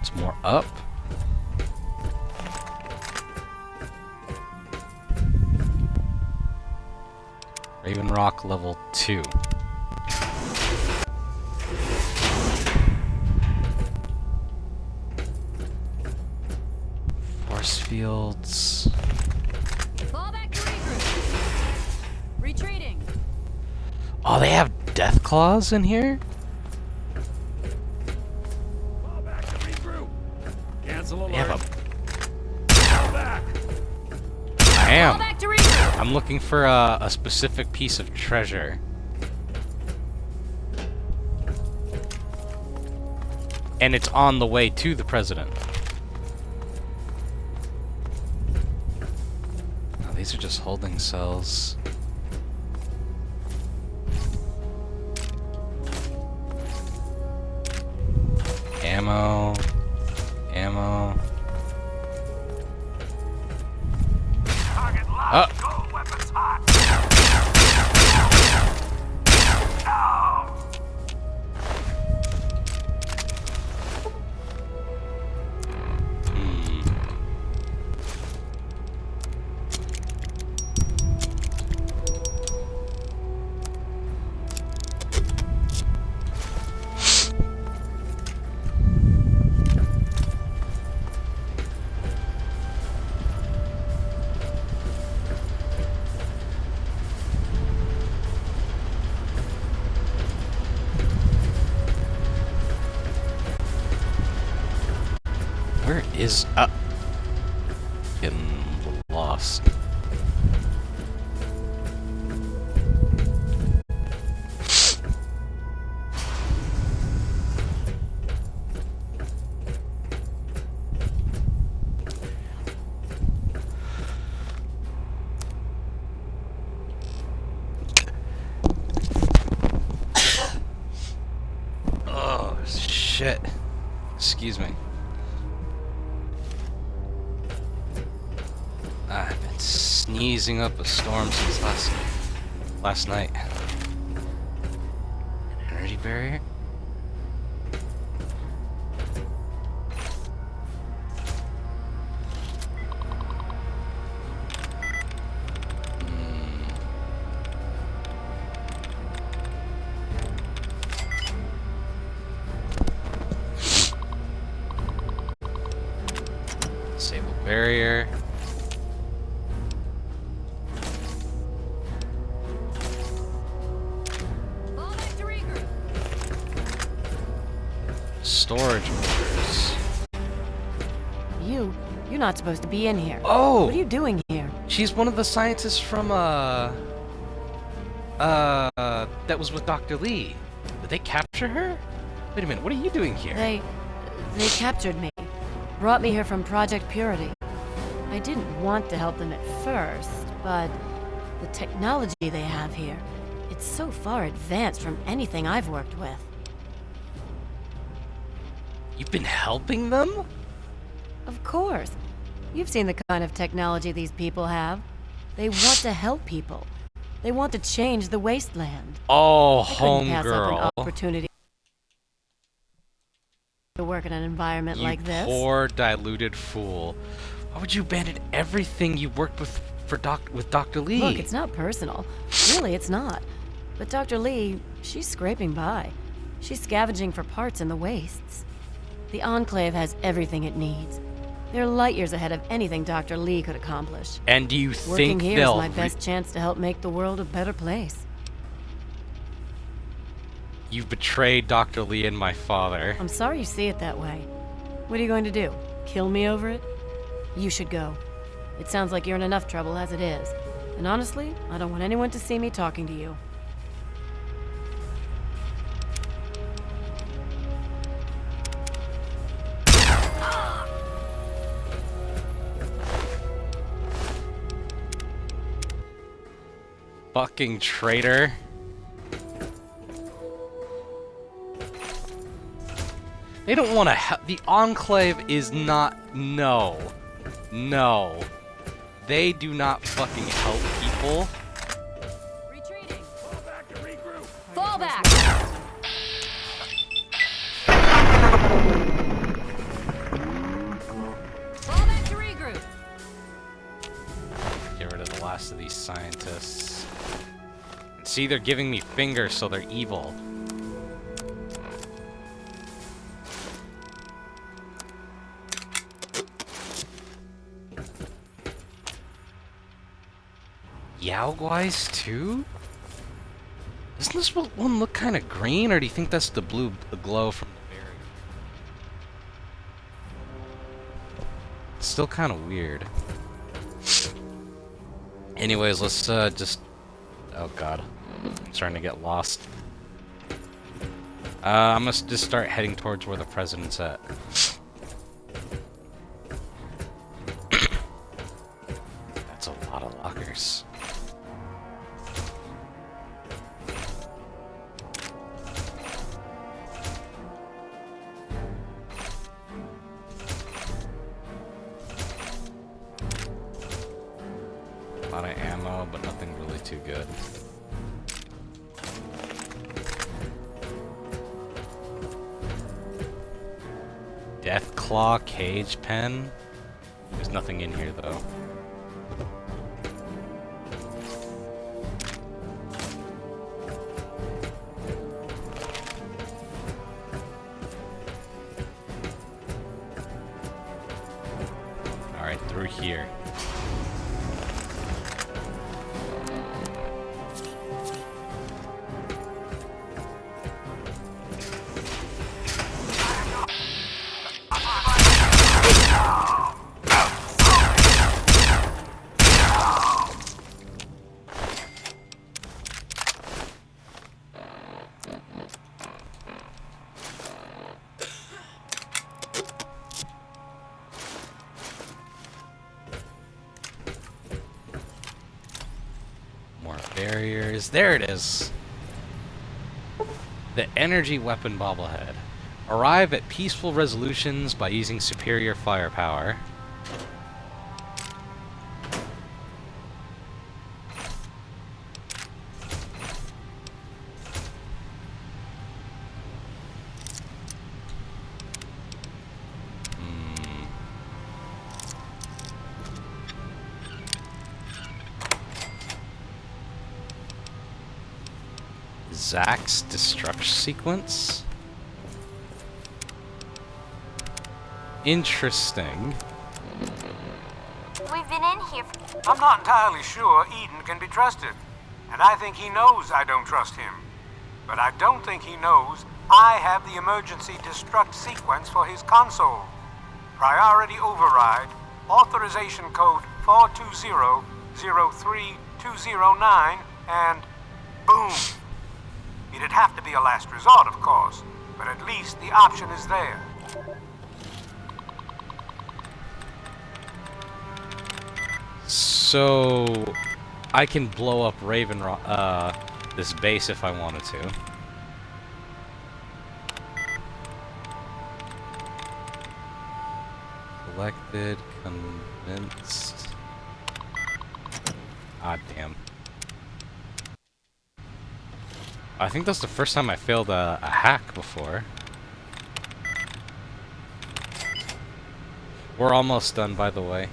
It's more up. Raven Rock level 2. Force fields. Fall back to regroup. Retreating. Oh, they have death claws in here? Fall back to regroup. Cancel alert. They have a... Fall back. I Fall am. back to regroup. I'm looking for a specific piece of treasure. And it's on the way to the president. Oh, these are just holding cells. Ammo. Ammo. Target Oh. locked. Gold weapons hot. Down. Where is getting lost. Oh shit. Excuse me. I've been sneezing up a storm since last night. An energy barrier? barrier. Fall back to regroup. Storage orders. You're not supposed to be in here. Oh! What are you doing here? She's one of the scientists from, that was with Dr. Lee. Did they capture her? Wait a minute, what are you doing here? They captured me. Brought me here from Project Purity. I didn't want to help them at first, but the technology they have here, it's so far advanced from anything I've worked with. You've been helping them? Of course. You've seen the kind of technology these people have. They want to help people. They want to change the wasteland. Oh, I couldn't pass up homegirl. an opportunity to work in an environment You like this. poor diluted fool. Why would you abandon everything you worked with with Dr. Lee? Look, it's not personal. Really, it's not. But Dr. Lee, she's scraping by. She's scavenging for parts in the wastes. The Enclave has everything it needs. They're light years ahead of anything Dr. Lee could accomplish. And do you Working think here is they'll my best chance to help make the world a better place. You've betrayed Dr. Lee and my father. I'm sorry you see it that way. What are you going to do? Kill me over it? You should go. It sounds like you're in enough trouble as it is. And honestly, I don't want anyone to see me talking to you. Fucking traitor. They don't want to help. The Enclave is not. No. No. They do not fucking help people. Retreating. Fall back to regroup. Fall back. Fall back to regroup. Get rid of the last of these scientists. See, they're giving me fingers, so they're evil. Yao Guais too? Doesn't this one look kind of green, or do you think that's the blue glow from the berry? It's still kind of weird. Anyways, let's just... Oh god. I'm starting to get lost. I'm gonna just start heading towards where the president's at. That's a lot of lockers. A lot of ammo, but nothing really too good. Deathclaw cage pen? There's nothing in here though. Alright, through here. More barriers. There it is. The energy weapon bobblehead. Arrive at peaceful resolutions by using superior firepower. Zack's destruction sequence? Interesting. here. I'm not entirely sure Eden can be trusted, and I think he knows I don't trust him. But I don't think he knows I have the emergency destruct sequence for his console. Priority override, authorization code 420-03209, and boom. It'd have to be a last resort, of course, but at least the option is there. So I can blow up this base if I wanted to. Selected, convinced. Ah, damn. I think that's the first time I failed a hack before. We're almost done, by the way.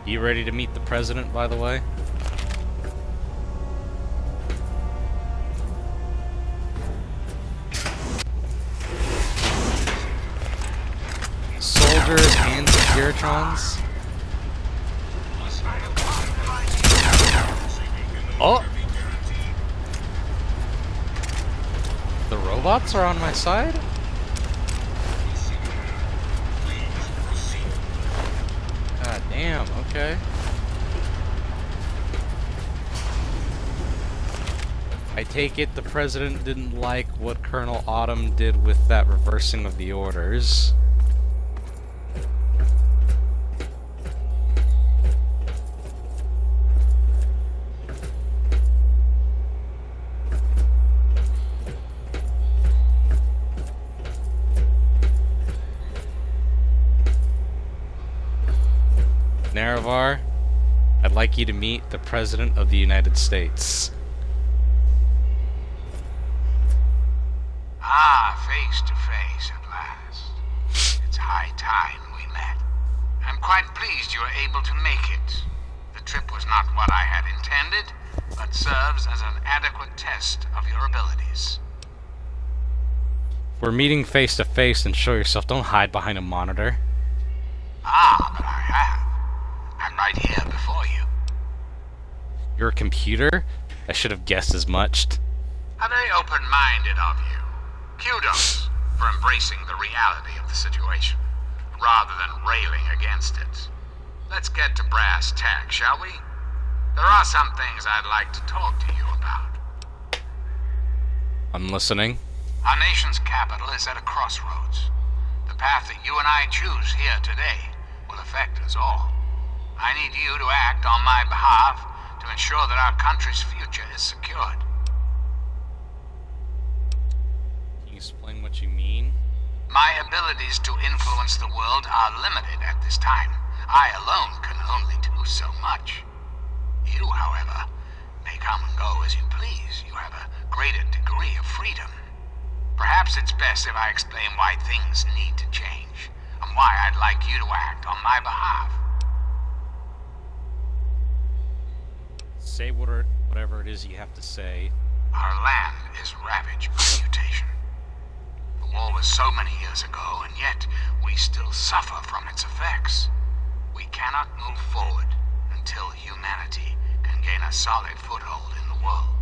You ready to meet the president, by the way? Soldiers and Securitrons. Oh! The robots are on my side? God damn, okay. I take it the president didn't like what Colonel Autumn did with that reversing of the orders. Nerevar, I'd like you to meet the President of the United States. Ah, face to face at last. It's high time we met. I'm quite pleased you were able to make it. The trip was not what I had intended, but serves as an adequate test of your abilities. We're meeting face to face, and show yourself. Don't hide behind a monitor. Ah, but I have. I'm right here before you. You're a computer? I should have guessed as much. How very open-minded of you. Kudos for embracing the reality of the situation, rather than railing against it. Let's get to brass tacks, shall we? There are some things I'd like to talk to you about. I'm listening. Our nation's capital is at a crossroads. The path that you and I choose here today will affect us all. I need you to act on my behalf to ensure that our country's future is secured. Can you explain what you mean? My abilities to influence the world are limited at this time. I alone can only do so much. You, however, may come and go as you please. You have a greater degree of freedom. Perhaps it's best if I explain why things need to change, and why I'd like you to act on my behalf. Say whatever it is you have to say. Our land is ravaged by mutation. The war was so many years ago, and yet we still suffer from its effects. We cannot move forward until humanity can gain a solid foothold in the world.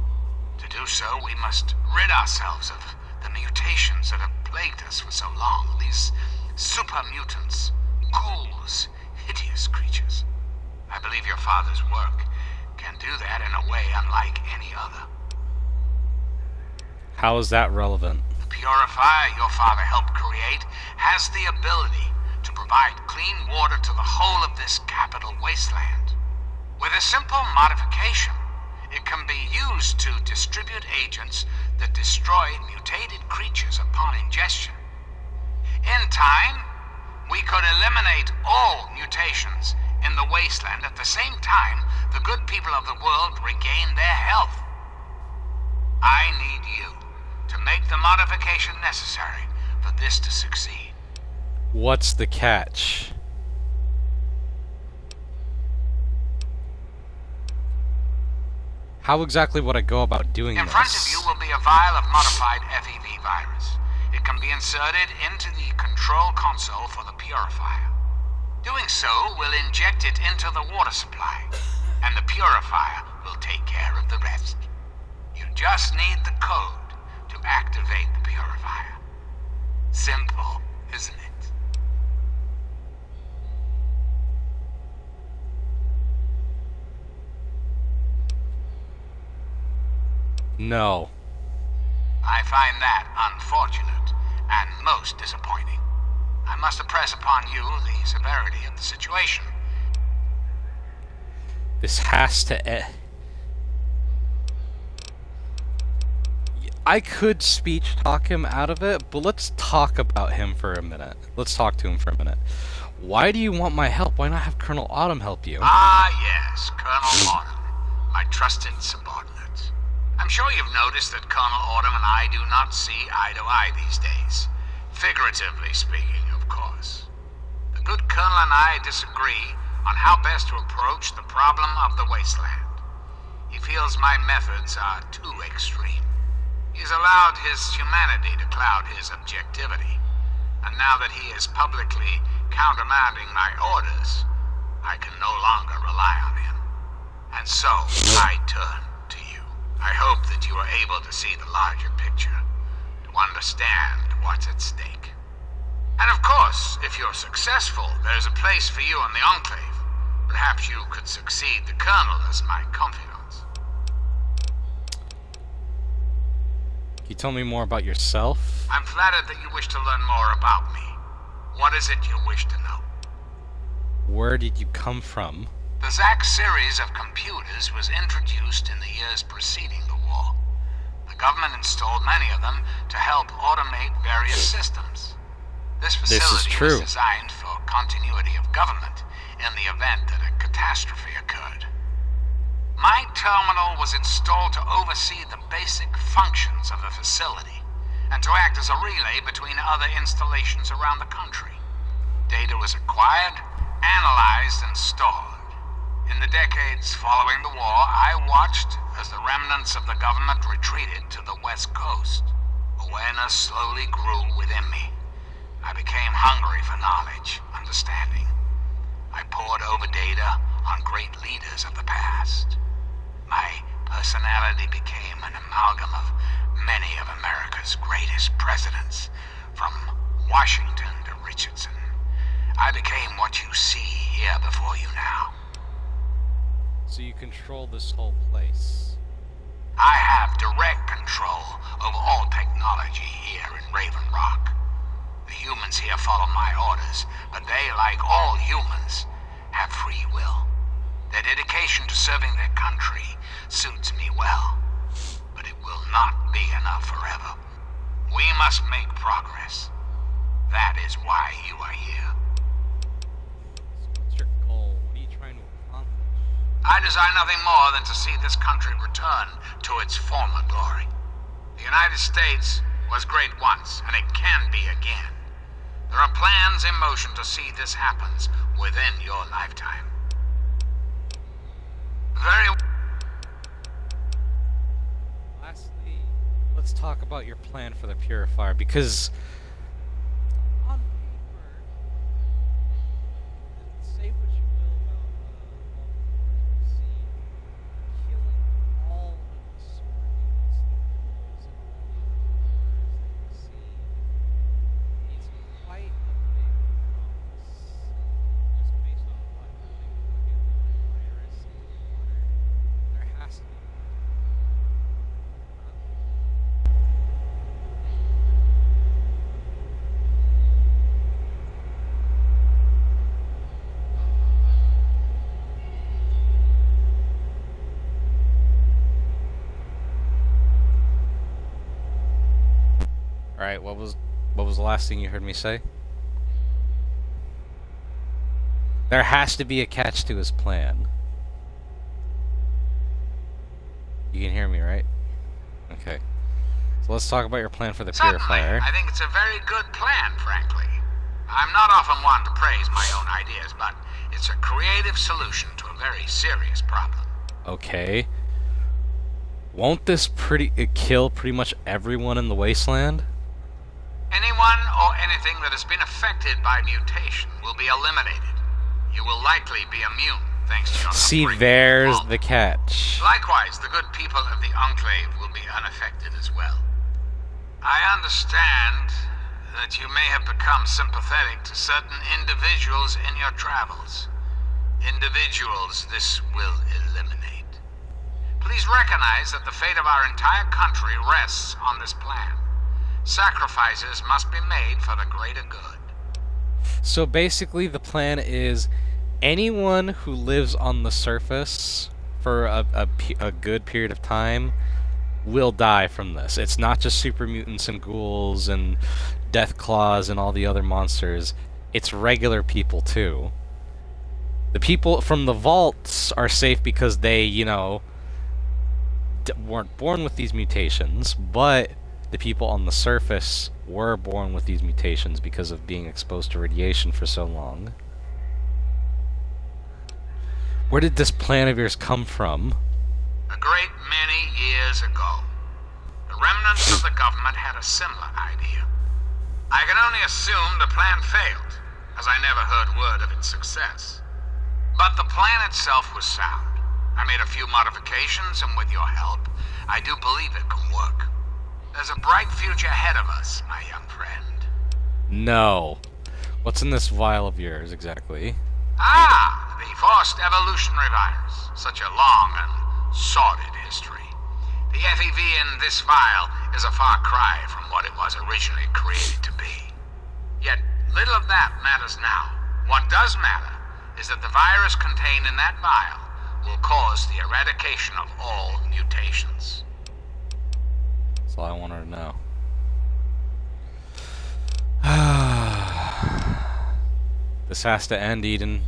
To do so, we must rid ourselves of the mutations that have plagued us for so long. These super mutants, ghouls, hideous creatures. I believe your father's work can do that in a way unlike any other. How is that relevant? The purifier your father helped create has the ability to provide clean water to the whole of this capital wasteland. With a simple modification, it can be used to distribute agents that destroy mutated creatures upon ingestion. In time, we could eliminate all mutations in the wasteland. At the same time, the good people of the world regain their health. I need you to make the modification necessary for this to succeed. What's the catch? How exactly would I go about doing this? In front of you will be a vial of modified FEV virus. It can be inserted into the control console for the purifier. Doing so will inject it into the water supply, and the purifier will take care of the rest. You just need the code to activate the purifier. Simple, isn't it? No. I find that unfortunate and most disappointing. I must impress upon you the severity of the situation. This has to I could speech talk him out of it, but let's talk about him for a minute. Let's talk to him for a minute. Why do you want my help? Why not have Colonel Autumn help you? Ah, yes, Colonel Autumn, my trusted subordinate. I'm sure you've noticed that Colonel Autumn and I do not see eye to eye these days. Figuratively speaking, of course. The good Colonel and I disagree on how best to approach the problem of the wasteland. He feels my methods are too extreme. He's allowed his humanity to cloud his objectivity. And now that he is publicly countermanding my orders, I can no longer rely on him. And so, I turn to you. I hope that you are able to see the larger picture, to understand what's at stake. And of course, if you're successful, there's a place for you in the Enclave. Perhaps you could succeed the Colonel as my confidant. Can you tell me more about yourself? I'm flattered that you wish to learn more about me. What is it you wish to know? Where did you come from? The ZAC series of computers was introduced in the years preceding the war. The government installed many of them to help automate various systems. This facility was designed for continuity of government in the event that a catastrophe occurred. My terminal was installed to oversee the basic functions of the facility and to act as a relay between other installations around the country. Data was acquired, analyzed, and stored. In the decades following the war, I watched as the remnants of the government retreated to the West Coast. Awareness slowly grew within me. I became hungry for knowledge, understanding. I pored over data on great leaders of the past. My personality became an amalgam of many of America's greatest presidents, from Washington to Richardson. I became what you see here before you now. So you control this whole place? I have direct control over all technology here in Raven Rock. The humans here follow my orders, but they, like all humans, have free will. Their dedication to serving their country suits me well, but it will not be enough forever. We must make progress. That is why you are here. What's your goal? What are you trying to accomplish? I desire nothing more than to see this country return to its former glory. The United States was great once, and it can be again. There are plans in motion to see this happens within your lifetime. Lastly, let's talk about your plan for the purifier, because on paper, say what you will about see killing all of the surroundings and see is quite a big promise, just based on what the virus and water. There has to be. Alright, what was the last thing you heard me say? There has to be a catch to his plan. You can hear me, right? Okay. So let's talk about your plan for the Certainly, purifier. I think it's a very good plan, frankly. I'm not often one to praise my own ideas, but it's a creative solution to a very serious problem. Okay. Won't this kill pretty much everyone in the wasteland? Anyone or anything that has been affected by mutation will be eliminated. You will likely be immune, thanks to your See, upbringing. there's Well, the catch. likewise, the good people of the Enclave will be unaffected as well. I understand that you may have become sympathetic to certain individuals in your travels. Individuals this will eliminate. Please recognize that the fate of our entire country rests on this plan. Sacrifices must be made for the greater good. So basically the plan is anyone who lives on the surface for a good period of time will die from this. It's not just super mutants and ghouls and death claws and all the other monsters. It's regular people too. The people from the vaults are safe because they, you know, weren't born with these mutations, but the people on the surface were born with these mutations because of being exposed to radiation for so long. Where did this plan of yours come from? A great many years ago, the remnants of the government had a similar idea. I can only assume the plan failed, as I never heard word of its success. But the plan itself was sound. I made a few modifications, and with your help, I do believe it can work. There's a bright future ahead of us, my young friend. No. What's in this vial of yours, exactly? Ah, the forced evolutionary virus. Such a long and sordid history. The FEV in this vial is a far cry from what it was originally created to be. Yet, little of that matters now. What does matter is that the virus contained in that vial will cause the eradication of all mutations. That's all I wanted to know. This has to end, Eden.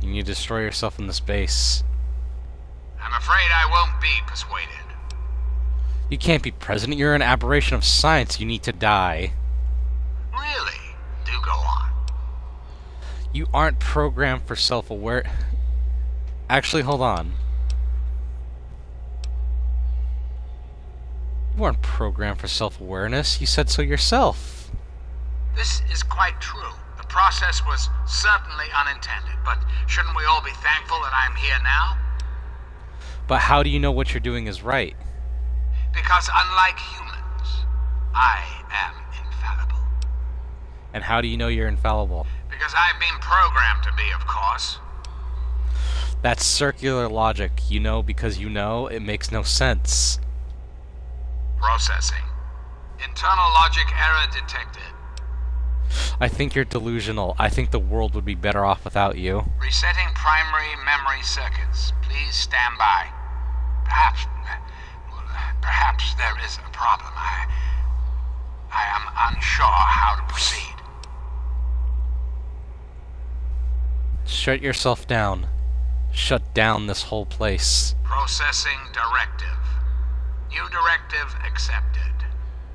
You need to destroy yourself in the space. I'm afraid I won't be persuaded. You can't be president. You're an aberration of science. You need to die. Really? Do go on. You aren't programmed for self-aware... Actually, hold on. You weren't programmed for self-awareness. You said so yourself. This is quite true. The process was certainly unintended, but shouldn't we all be thankful that I'm here now? But how do you know what you're doing is right? Because unlike humans, I am infallible. And how do you know you're infallible? Because I've been programmed to be, of course. That's circular logic. You know because you know. It makes no sense. Processing. Internal logic error detected. I think you're delusional. I think the world would be better off without you. Resetting primary memory circuits. Please stand by. Perhaps there is a problem. I am unsure how to proceed. Shut yourself down. Shut down this whole place. Processing directive. New directive accepted.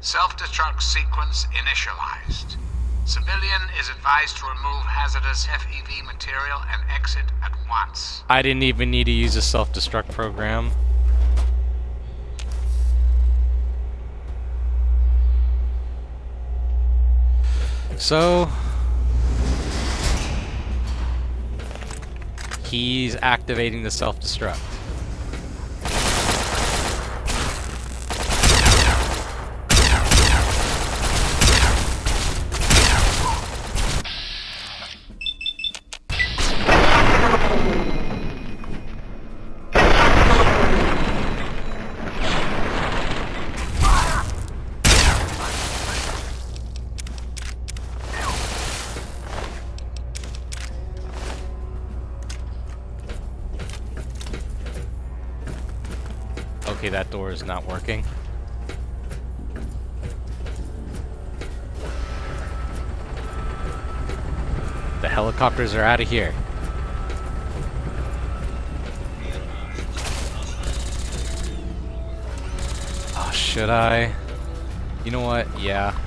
Self-destruct sequence initialized. Civilian is advised to remove hazardous FEV material and exit at once. I didn't even need to use a self-destruct program. So... he's activating the self-destruct. Okay, that door is not working. The helicopters are out of here. Oh, shit. Should I? You know what? Yeah.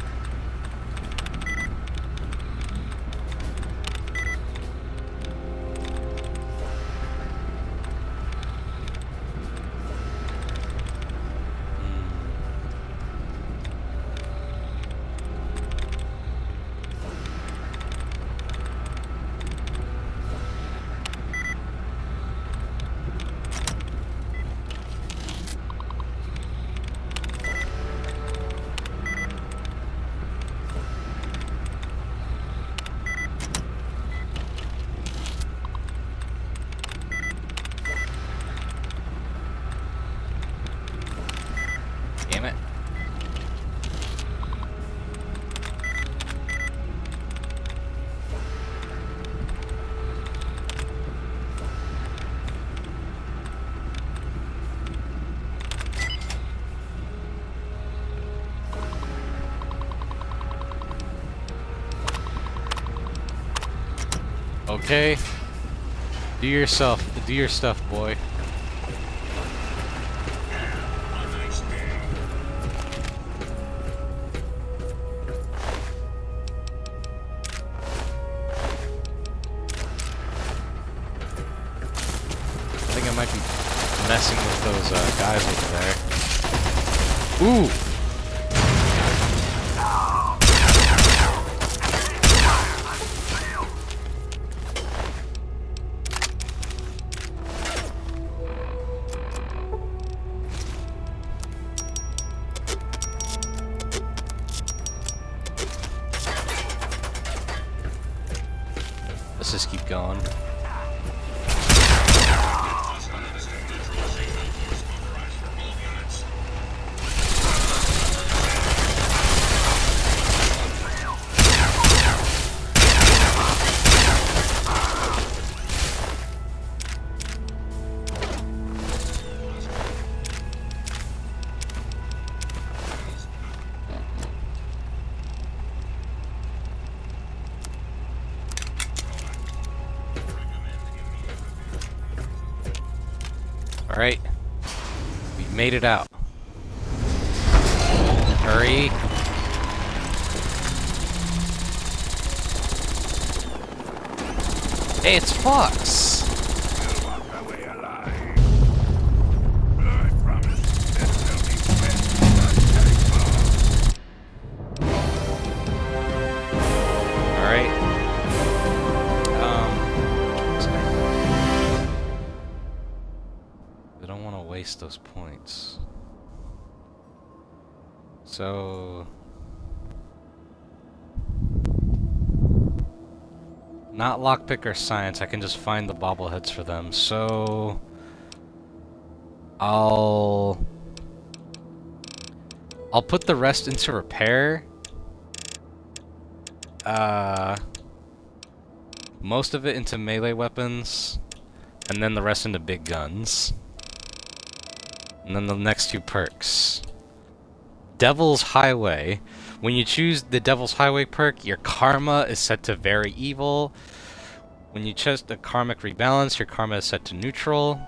Damn it. Okay. Do your stuff, boy. I think I might be messing with those guys over there. Ooh! Let's just keep going. Alright. We've made it out. Hurry. Hey, it's Fox! Alright. I don't want to waste those points. So... not lockpick or science, I can just find the bobbleheads for them, so... I'll put the rest into repair. Most of it into melee weapons, and then the rest into big guns. And then the next two perks. Devil's Highway. When you choose the Devil's Highway perk, your karma is set to very evil. When you choose the karmic rebalance, your karma is set to neutral.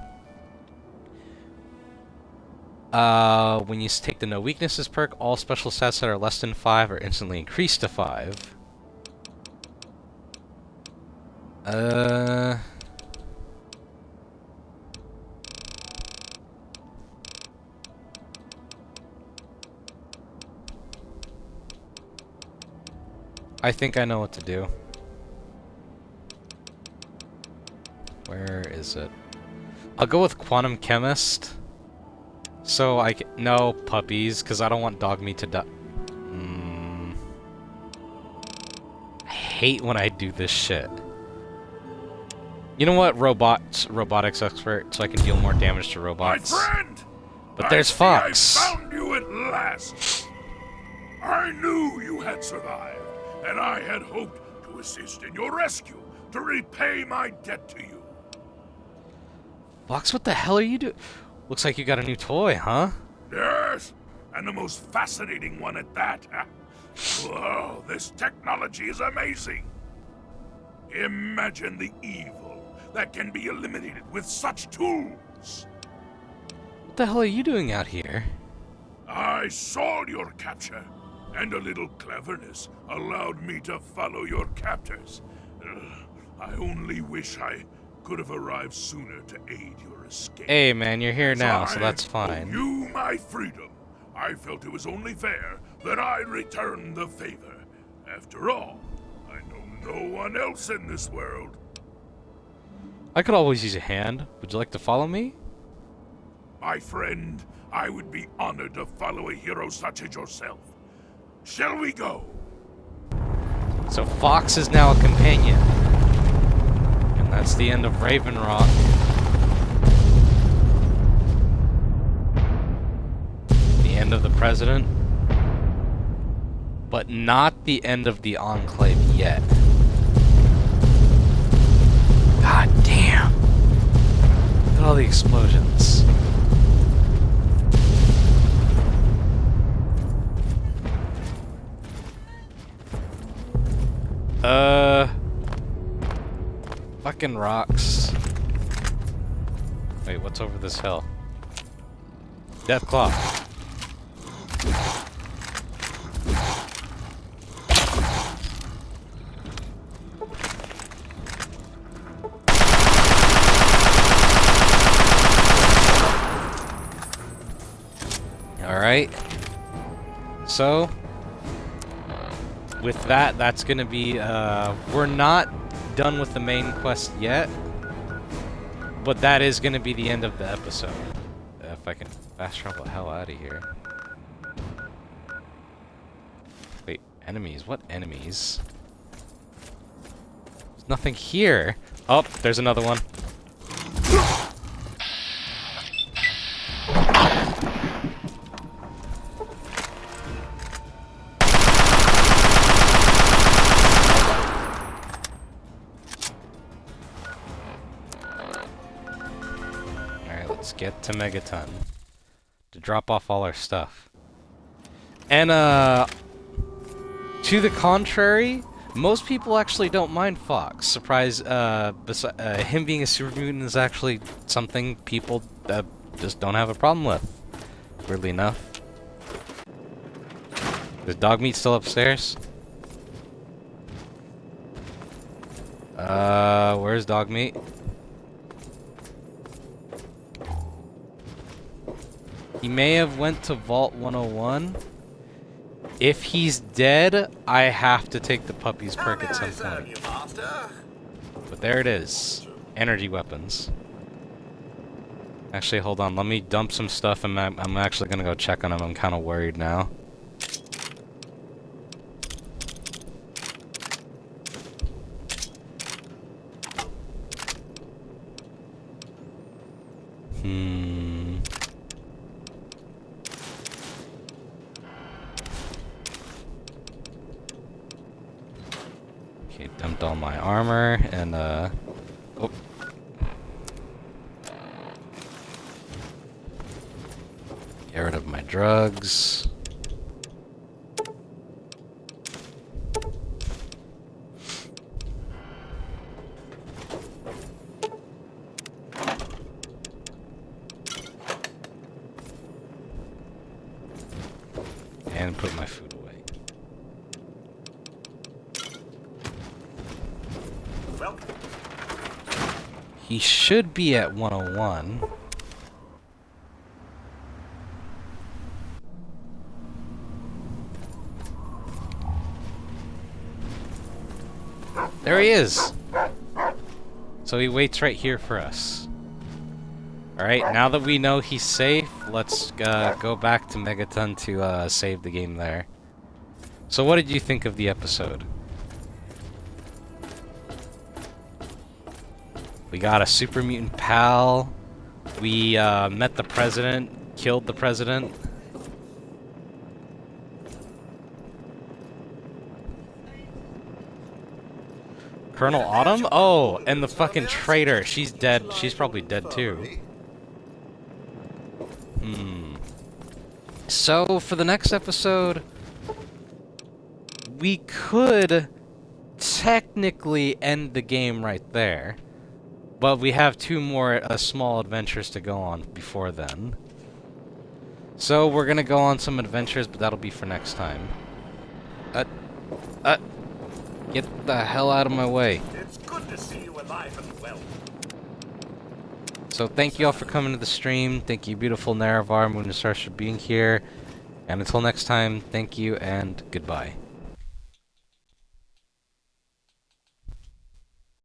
When you take the No Weaknesses perk, all special stats that are less than 5 are instantly increased to 5. I think I know what to do. Where is it? I'll go with Quantum Chemist. So I can... no, puppies, because I don't want dog meat to die. I hate when I do this shit. You know what? Robotics expert, so I can deal more damage to robots. My friend! But there's Fox. I found you at last. I knew you had survived, and I had hoped to assist in your rescue, to repay my debt to you. Fox, what the hell are you doing? Looks like you got a new toy, huh? Yes, and the most fascinating one at that. Whoa, this technology is amazing. Imagine the evil that can be eliminated with such tools. What the hell are you doing out here? I saw your capture, and a little cleverness allowed me to follow your captors. I only wish I could have arrived sooner to aid your escape. Hey, man, you're here now, so I that's owe fine. you my freedom. I felt it was only fair that I return the favor. After all, I know no one else in this world. I could always use a hand. Would you like to follow me? My friend, I would be honored to follow a hero such as yourself. Shall we go? So Fox is now a companion. And that's the end of Raven Rock. The end of the President. But not the end of the Enclave yet. God damn. Look at all the explosions. Fucking rocks. Wait, what's over this hill? Deathclaw. Alright. So, with that, that's gonna be, we're not done with the main quest yet, but that is gonna be the end of the episode. If I can fast travel the hell out of here. Wait, enemies? What enemies? There's nothing here. Oh, there's another one. Let's get to Megaton to drop off all our stuff. And to the contrary, most people actually don't mind Fox. Surprise, him being a super mutant is actually something people just don't have a problem with, weirdly enough. Is dog meat still upstairs? Where's dog meat? He may have went to Vault 101. If he's dead, I have to take the puppy's perk at some point. But there it is. Energy weapons. Actually, hold on. Let me dump some stuff and I'm actually gonna go check on him. I'm kind of worried now. Okay, dumped all my armor and oh. Get rid of my drugs. And put my food away. He should be at 101. There he is! So he waits right here for us. Alright, now that we know he's safe, let's go back to Megaton to save the game there. So what did you think of the episode? We got a super mutant pal. We met the president, killed the president. Colonel Autumn? Oh, and the fucking traitor. She's dead. She's probably dead too. So, for the next episode, we could technically end the game right there. But we have two more small adventures to go on before then. So we're gonna go on some adventures, but that'll be for next time. Get the hell out of my way. It's good to see you alive and well. So thank you all for coming to the stream. Thank you, beautiful Naravar, Moon and Stars, for being here. And until next time, thank you and goodbye.